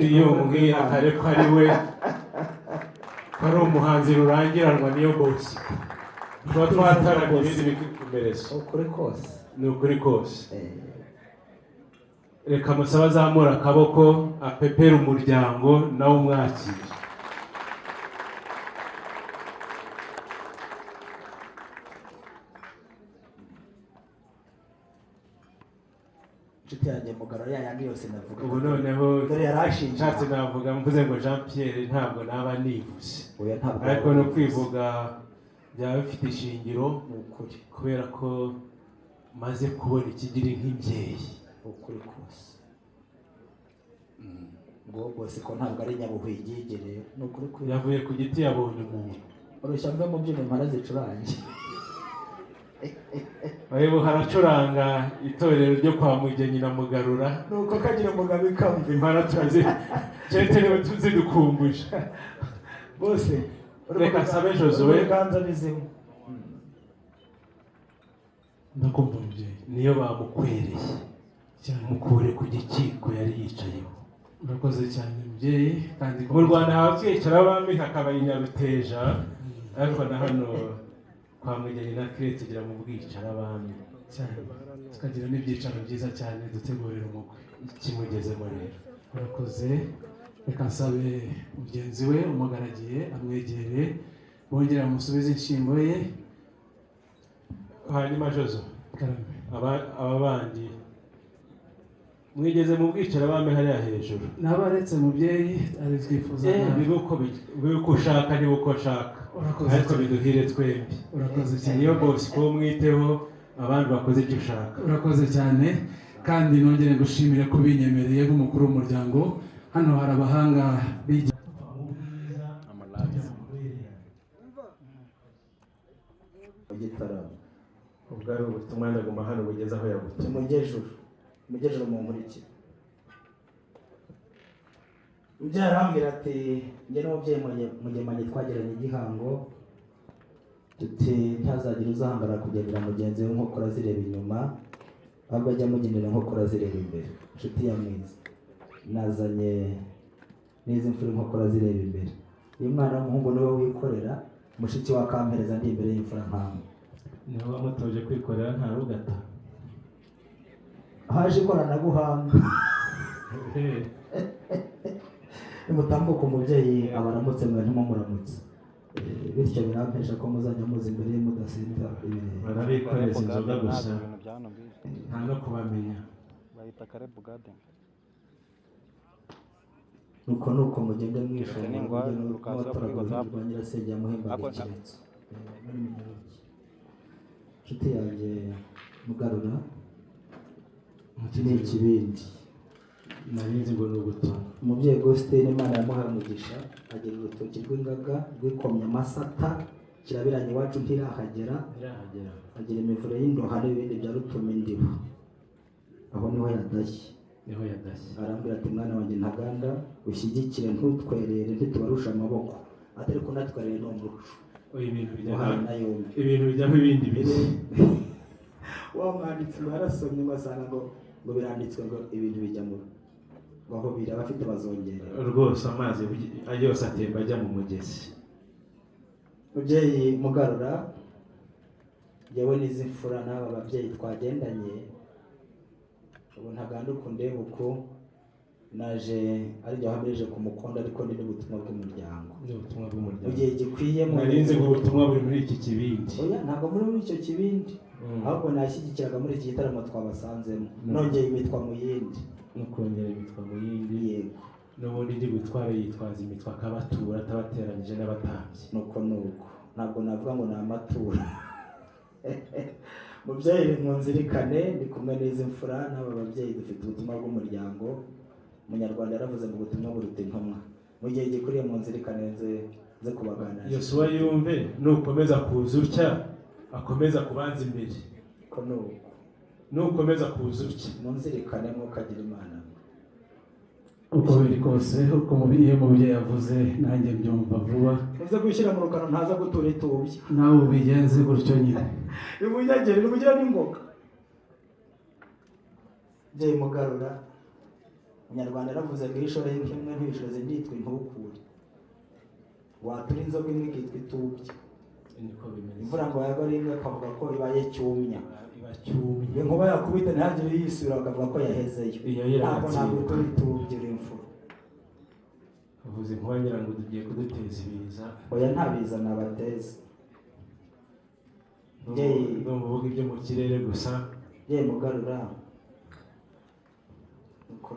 Iyo umbwira kare ko ari we ko ari umuhanzi rurangiranwa Neo Bosco tuba twataranye ibindi bikikomereza. Ukuri kose ni ukuri kose. Reka musaba azamura akaboko apepera umuryango nawe umwakire. inshuti yanjye mugaro yayandi yose navuga. Ubu noneho dore yarashinje nshatse navuga mvuze ngo Jean Pierre ntabwo naba nivuze ariko no kwivuga byaba bifite ishingiro kubera ko maze kubona ikigiri nk'imbyeyi. Ukuri kose ngo bose ko ntabwo ari nyabuhwigigere ni ukuri kuri yavuye ku giti yabonye umuntu urushya mve mu byuma impara zicurange. Bayo haracuranga itorero ryo kwa Mugeni na Mugarura nuko kagira umugabo ikamva impara turazi cyete niwe tuzidukumbuje bose. Reka sabe Josué ganza bizimo ndakumva mubyeyi niyo bamukwereye mukure ku gikiko yari yicayeho. Murakoze cyane mubyeyi kandi mu Rwanda habakwicara abami hakaba inyaruteja ariko na hano kwa Mugeni na Kire tugira mu bwicara abami. tukagira n'ibyicaro byiza cyane dutegurira umukwe kimugezemo rero. urakoze, reka nsabe mugenzi we umugaragiye amwegere bongera bamusubize inshyimbo ye. Hanyuma Jozo, aba bandi mwigeze mu bwicara bame hariya hejuru. Nabaretse mubyeyi ari twifuza bibuko ushaka niba uko nshaka, ariko biduhire twembi. Urakoze cyane. Niyo bose ko mwiteho abandi bakoze icyo ushaka. Urakoze cyane, kandi nongere gushimira ko binyemereye nk'umukuru w'umuryango. Hano hari abahanga bigira igitaramo ubwo ari ubutumwa ndaguma hano bugeze aho yabutumye. mugejuru mu nkurikire. Umubyeyi arambwira ati njye n'umubyeyi mugemanye twagiranye igihango tuti ntazagire uzahangara kugendera mugenzi we nkokora zireba inyuma, ahubwo ajya amugendera nkokora zireba imbere. Inshuti ya mwiza, nazanye n'izi mfura inkokora zireba imbere. Uyu mwana w'umuhungu niwe wikorera, mushiki wa akampereza ndi imbere y'imfura nkawe. Niwe wamutoje kwikorera nta rugata. Haje ikoranabuhanga. Nimutambuka umubyeyi abaramutse mwe ntimumuramutse, bityo birampesha ko muzajya muza imbere ye mudasinda ibirenge. Barabikoreza inzoga gusa nta no kubamenya. Bayita Karebu Garden. nuko mugende mwishora n'uturagurwa nyirasenge yamuhembaga ikiretso. Inshuti yanjye mugarura iki ni ikibindi narinzi ngo ni ubutumwa. Umubyeyi Gositeni Imana yamuhaye umugisha, agira urutoki rw'ingaga rwikomye amasata, kirabiranye iwacu ntirahagera, agira imivure y'indoha n'ibindi bya rutuma indibu. Aho niho yadashye. Arambwira ati mwana wanjye ntaganda ushyigikire ntutwerere ntitubarusha amaboko, atari ko natwerere ni umuco. Ibintu bijyaho ibindi biri. Wa mwanditsi barasomye basanga ngo biranditswe ngo ibintu bijya mu baho biri abafite bazongera rwose amazi yose atemba ajya mu mugezi. Mubyeyi mugarura, yewe n'izi mfura n'aba babyeyi twagendanye, ubu ntaganda uko ndeba uko naje arijya hamirije ku mukondo, ariko ni n'ubutumwa bw'umuryango. Mu gihe gikwiye narinzi ngo ubutumwa buri muri iki kibindi. Oya, ntabwo muri icyo kibindi, ahubwo nashyigikiraga muri iki gitaramo twabasanzemo, nongeye imitwa mu yindi. No kongera imitwa mu yindi. Yego. N'ubundi ndi gutwara yitwaza imitwa akabatura atabateranyije n'abatambyi. Nuko ntabwo navuga ngo ni amatura. Mubyeyi munzirikane, ndi kumwe n'izi mfura n'aba babyeyi dufite ubutumwa bw'umuryango. Umunyarwanda yaravuze ngo ubutumwa buruta intumwa. Mu gihe gikuriye munzirikane ze kubaganira. Yosuwa yumve nukomeza kuza utya akomeza kubanza imbere. Ko nukomeza kuza utya munzirikane mukagira Imana. Uko biri kose, uko umubyeyi yavuze nanjye mbyumva vuba. Uze gushyira mu rukano ntaza gutura itubye. Nawe ubigenze gutyo nyine. Bimunyagere bimugira n'ingoga. Mubyeyi mugarura, Umunyarwanda yaravuze ngo ishore nk'imwe ntibishoze nditwe ntukure. Watura inzoga imwe ikitwa itubye. Imvura ngo yagwa rimwe akavuga ko ibaye cyumya. Inkuba yakubita ntihagire yisubira bakavuga ko yahezeyo. Ntabwo turi itubye imfura. Uvuze inkuba ngira ngo tugiye kuduteza ibiza. Oya, nta biza nabateza. Ndumva uvuga ibyo mu kirere gusa. Mubyeyi mugarura,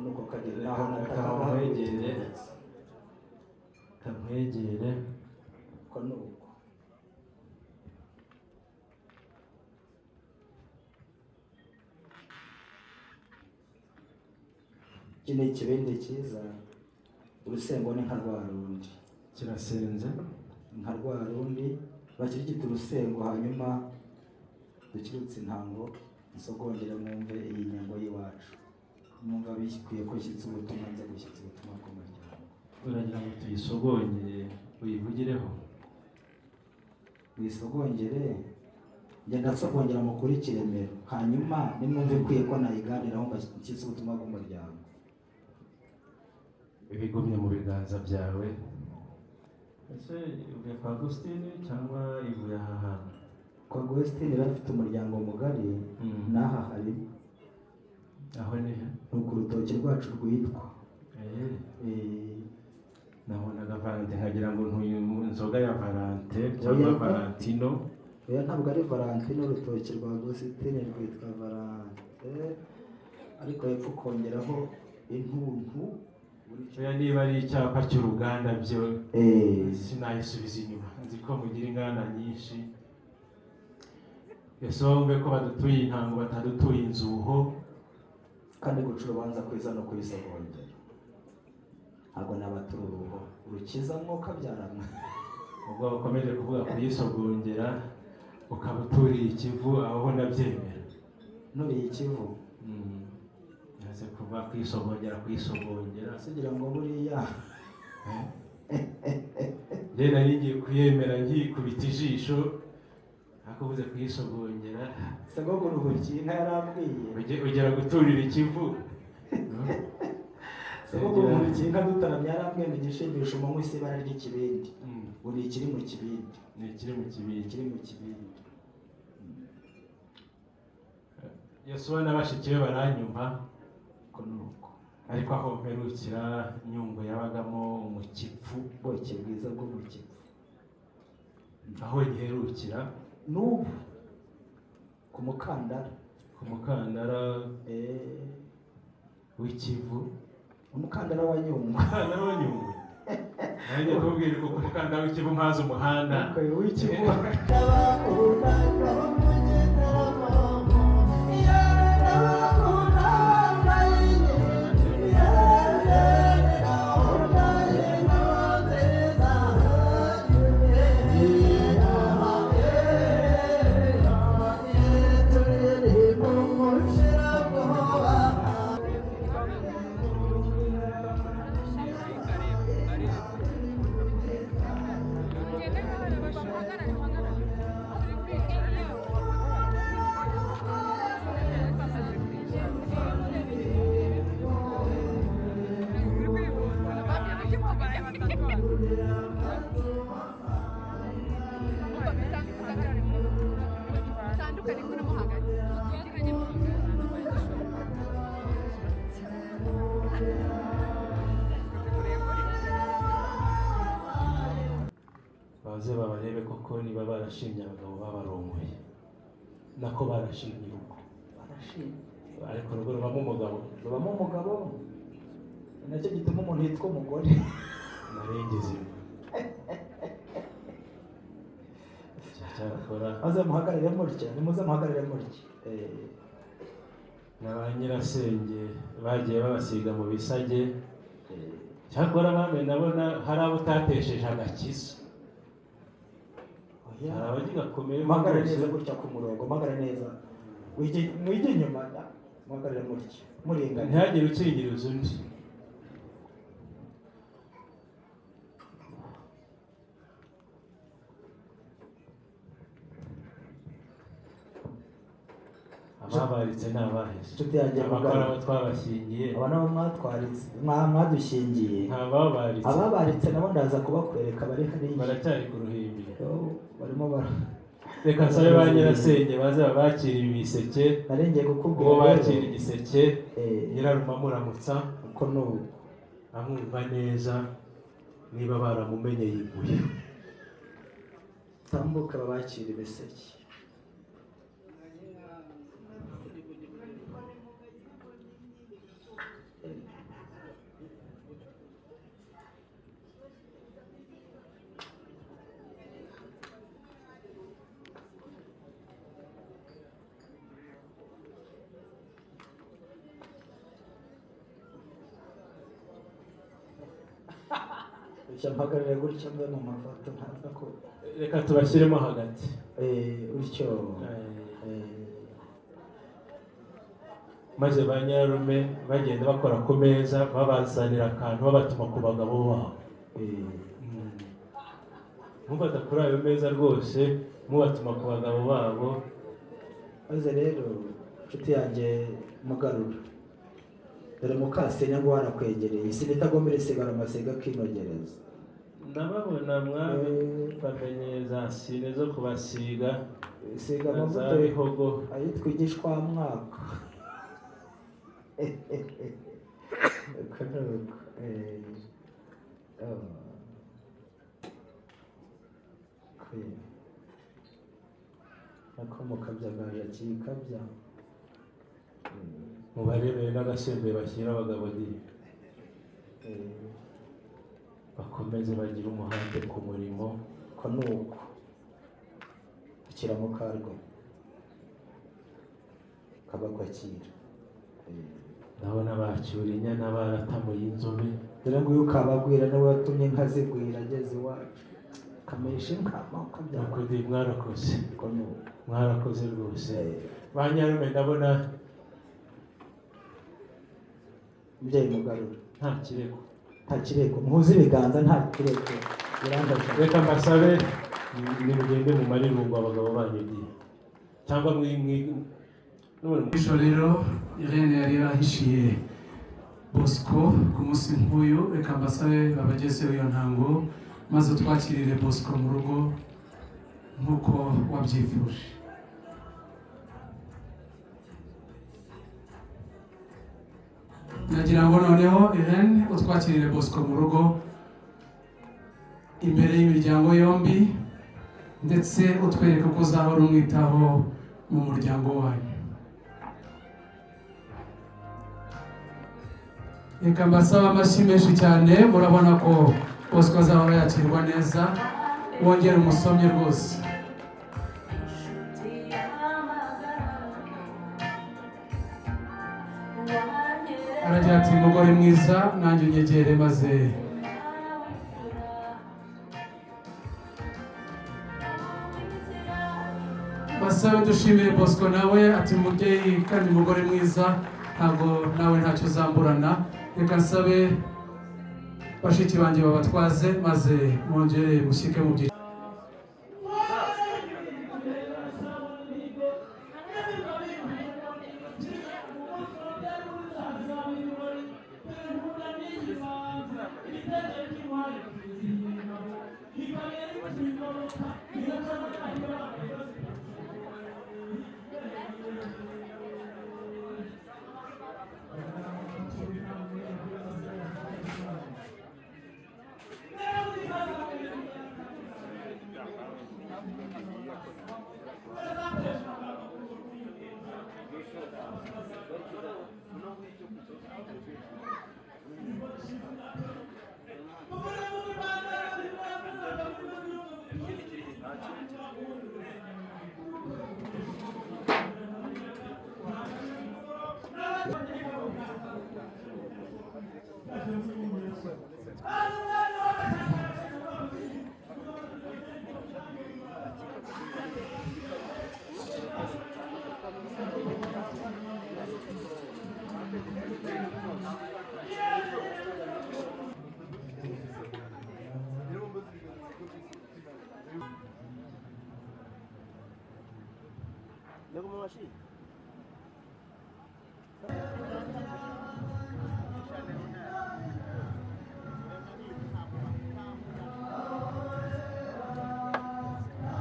nuko kagira naho kamwegere ko nuko. Iki ni ikibindi cyiza, urusengo ni nka rwa rundi. Kirasenze nka rwa rundi, bakirigita urusengo hanyuma dukirutse intango isogongera mwumve iyi nyango y'iwacu. Mwumva bikwiye ko shyitsa ubutumwa nza gushyitsa ubutumwa bw'umuryango. Uragira ngo tuyisogongere uyivugireho. Wisogongere, ngenda nsogongera mukurikire mbere, hanyuma nimwumve ikwiye ko nayiganiraho ngashyitsa ubutumwa bw'umuryango. Ibigumye mu biganza byawe. Ese ivuye kwa Agustin cyangwa ivuye aha hantu? kwa Agustin bafite umuryango mugari n'aha hari aho ni ku rutoki rwacu rwitwa nabonaga Valente nkagira ngo ntuye inzoga ya Valente cyangwa Valentino. Oya ntabwo ari Valentino, urutoki rwa Agustin rwitwa Valente ariko hepfo kongeraho intuntu. Oya niba ari icyapa cy'uruganda byo sinayisubiza inyuma, nzi ko mugira inganda nyinshi. Ese wumve ko badutuye intango batadutuye inzuho kandi guca urubanza kwiza no kwisogongera ntabwo n'abatura uruho urukiza mwuka byaramwe. ubwo ukomeje kuvuga kuyisogongera ukaba uturiye ikivu aho nabyemera. Nuriye ikivu ese kuva kwisogongera sigira ngo buriya njye nari ngiye kuyemera nkikubita ijisho akubuze kuyisogongera. sogoguru burya inka yarambwiye ugera guturira ikivu. sogoguru burya inka dutaramye yarambwiye ngo igishimisha umunywi si ibara ry'ikibindi buri ikiri mu kibindi. Ni ikiri mu kibindi. Yosuwa na bashiki be baranyumva ko nuko ariko aho mperukira Nyungwe yabagamo umukipfu, boke bwiza bw'umukipfu. aho giherukira n'ubu ku mukandara w'ikivu, umukandara wa Nyungwe. nanjye kubwira ko umukandara w'ikivu mpaza umuhanda w'ikivu. baze babarebe koko niba barashimye abagabo babarongoye nako barashimye urugo. Ariko urugo rubamo umugabo nacyo gituma umuntu yitwa umugore. narengeze cyakora maze muhagarire mutya, nimuze muhagarire mutya. na ba nyirasenge bagiye babasiga mu bisage. cyakora bamwe ndabona hari abo utatesheje agakiza. hari abagigakomeye muhagarire neza gutya ku murongo, muhagarire neza mwige inyuma, muhagarire mutya muringana, ntihagire ukingiriza undi. ababaritse ni abaheze, abakora abo twabashyingiye, aba nabo mwadushyingiye. ababaritse nabo ndaza kubakwereka bari hariya, baracyari ku ruhimbi. barimo reka nsabe ba nyirasenge baze babakira ibi biseke. narengeye kukubwira uwo bakira igiseke nyirarume amuramutsa uko n'ubu amwumva neza, niba baramumenye yiguye. tambuka babakira ibiseke. mpagarire gutya mbe mu mafoto ntaza ko reka tubashyiremo hagati utyo. maze ba nyirarume bagenda bakora ku meza babazanira akantu babatuma ku bagabo babo. mufata kuri ayo meza rwose mubatuma ku bagabo babo. maze rero inshuti yanjye mugarura, dore mukasenya ngo warakwegereye isi bitagomera isigara amasiga akinogereza. ndababona mwami bamenye za sine zo kubasiga siga amavuta bihogo ayitwigishwa mwaka kanuko ako mukabya gaje kikabya mubarebere n'agasembe bashyira abagabo diri bakomeze bagire umuhate ku murimo ko nuko akira mu kargo kabakwakira ndabona bacyura inyana baratamuye inzobe dore ngo uyu kabagwira niwe watumye inka zigwira ageze iwacu kamisha inka nakudi mwarakoze mwarakoze rwose ba nyarume ndabona mubyeyi mugarura nta kirego muhuze ibiganza nta kirego reka mbasabe nimugende mu marirungu abagabo banyu cyangwa ijoro rero Irene yari yarahishiye Bosco ku munsi nk'uyu, reka mbasabe babagezeho iyo ntango maze utwakirire Bosco mu rugo nk'uko wabyifuje. Nagira ngo noneho Irene utwakirire Bosco mu rugo imbere y'imiryango yombi ndetse utwereke ko uzahora umwitaho mu muryango wanyu. Reka mbasaba amashyi menshi cyane, murabona ko Bosco azahora yakirwa neza, wongere umusomye rwose. Aragira ati mugore mwiza nanjye unyegere maze basabe dushimire Bosco nawe ati mubyeyi kandi mugore mwiza ntabwo nawe ntacyo uzamburana. Reka nsabe bashiki banjye babatwaze maze mwongere mushyike mu byiciro.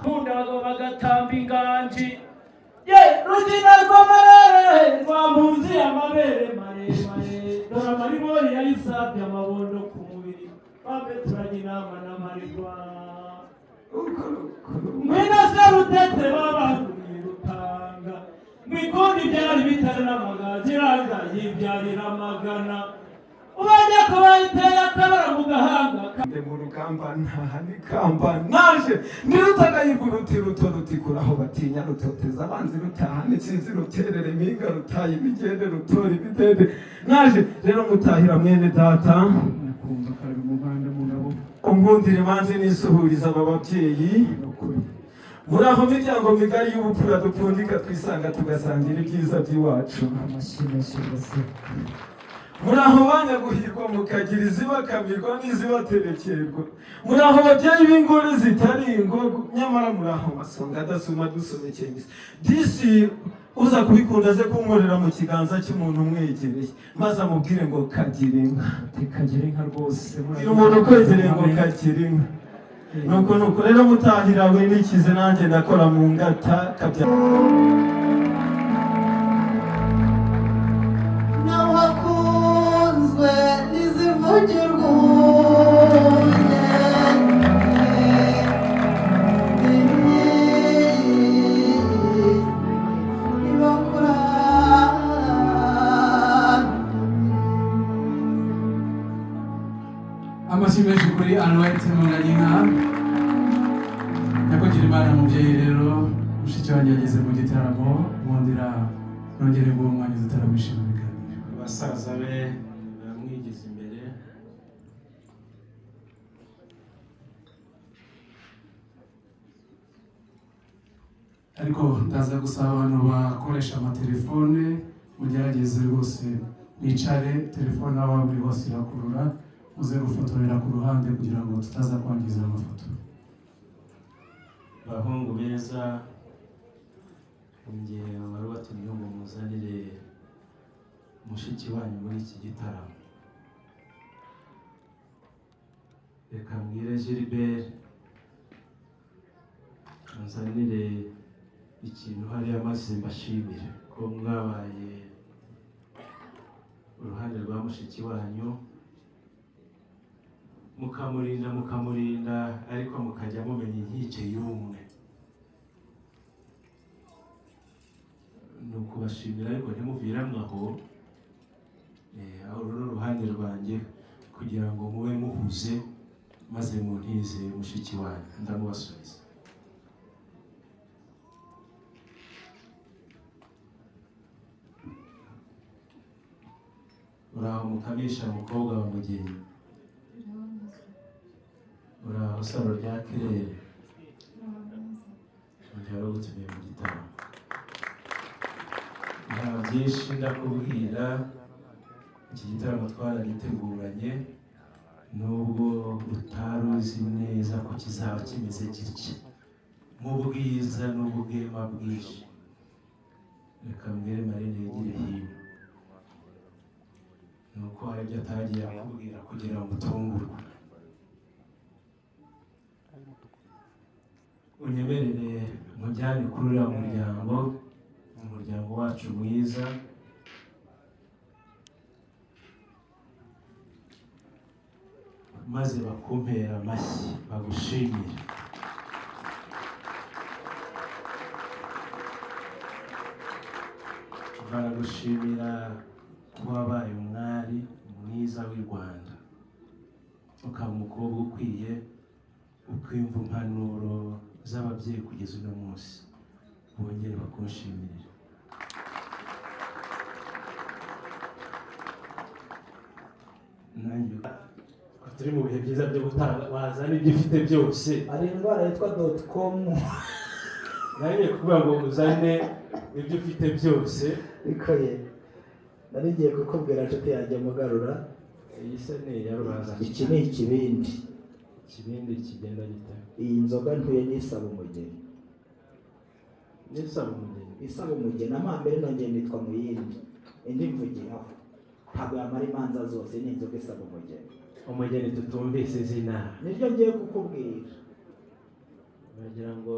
Mundago bagatamba inganji ye rugina rw'amarere rwampunzi amabere maremare dore amaribori yayisabye amabondo ku mubiri bambe turanye inama n'amarirwa mwina se rutete babanguriye rutanga mwikundi byari bitari n'amagazi ranga yibyarira amagana ubajya kubayitera akabara mu gahanga mu rugamba ntahanikamba naje nirutagayirwa uruti ruto rutikuraho batinya rutoteza abanzi rutaha n'itsinzi ruterere impinga rutaye imigende rutora ibidende naje rero mutahira mwene data kumva kare mu Rwanda mugabo unkundire manze nisuhuriza aba babyeyi muri aho miryango migari y'ubupfura dupfundika twisanga tugasangira ibyiza by'iwacu muri aho banyaguhirwa mukagira izibakamirwa n'izibaterekerwa muri aho babyeyi b'ingore zitari ingogo nyamara muri aho masonga adasuma dusomekeye disi uza kubikunda ze kunkorera mu kiganza cy'umuntu umwegereye maze amubwire ngo kagira inka kagira inka rwose umuntu ukwegereye ngo kagira inka nuko rero mutahira we nikize nanjye ndakora mu ngata kabya n'abakunzwe n'izivugirwa amashyi menshi kuri Alouette Munganyinka nyakugira Imana mubyeyi rero mushiki wanjye yageze mu gitaramo nkundira nongere ngo umwanya uzitaramisha mu biganiro abasaza be bamwigeze imbere ariko ndaza gusaba abantu bakoresha amatelefone mugerageze rwose mwicare telefone aho waba uri hose irakurura uze gufotorera ku ruhande kugira ngo tutaza kwangiza amafoto. bahungu beza njye wari watumye ngo muzanire mushiki wanyu muri iki gitaramo. Reka mbwire Gilbert nzanire ikintu hariya maze mbashimire ko mwabaye uruhande rwa mushiki wanyu mukamurinda ariko mukajya mumenya inkike y'umwe. Ni ukubashimira ariko ntimuviramwe aho uru ni uruhande rwanjye kugira ngo mube muhuze maze muntize mushiki wanyu. Ndamubasubiza. Uraho mukamisha umukobwa wa mugeni. Uraho saro rya kirere. Ntihari gutumiye mu gitaramo. Nta byinshi ndakubwira, iki gitaramo twaragiteguranye nubwo utari uzi neza ko kizaba kimeze gitya mu bwiza n'ubwema bwinshi. Reka mbwire Marine yigire hino nuko hari ibyo atagiye akubwira kugira ngo utungurwe. Unyemerere mujyane kuri uriya muryango, umuryango wacu mwiza, maze bakumpera amashyi bagushimire. Baragushimira ko wabaye umwari mwiza w'i Rwanda, ukaba umukobwa ukwiye, ukwimva impanuro z'ababyeyi kugeza uno munsi. Bongere bakunshimirire. Nanjye turi mu bihe byiza byo gutanga, wazana ibyo ufite byose. Hari indwara yitwa .com. Nanjye kuvuga ngo uzane ibyo ufite byose. Ariko ye nari ngiye kukubwira nshuti yanjye mugarura. Iyi se ni iya Rubanza. Iki ni ikibindi. Ikibindi kigenda gita. Iyi nzoga ntuye n'isaba umugeni. N'isaba umugeni. Isaba umugeni amambere nongeye nitwa mu yindi. Indi mvugiraho. Ntabwo yamara imanza zose ni inzoga isaba umugeni. Umugeni tutumvise izina. Niryo ngiye kukubwira. Bagira ngo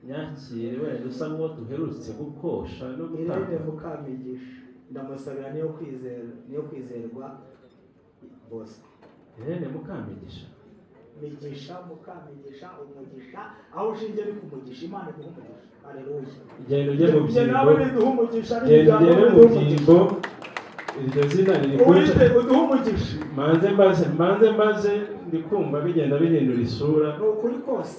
nyakire wenda usa n'uwo duherutse gukosha no gutanga. Irene Mukamigisha. Ndamusabira niyo kwizerwa bose. Irene Mukamigisha. Migisha Mukamigisha umugisha aho ushingiye ni kumugisha Imana iguhumugisha. Haleluya. Genda ujye mu byimbo. Nawe niduhumugisha Genda ujye mu byimbo. Iryo zina riri kuwite uduhumugisha. Manze mbaze ndikumva bigenda bihindura isura. Ni ukuri kose.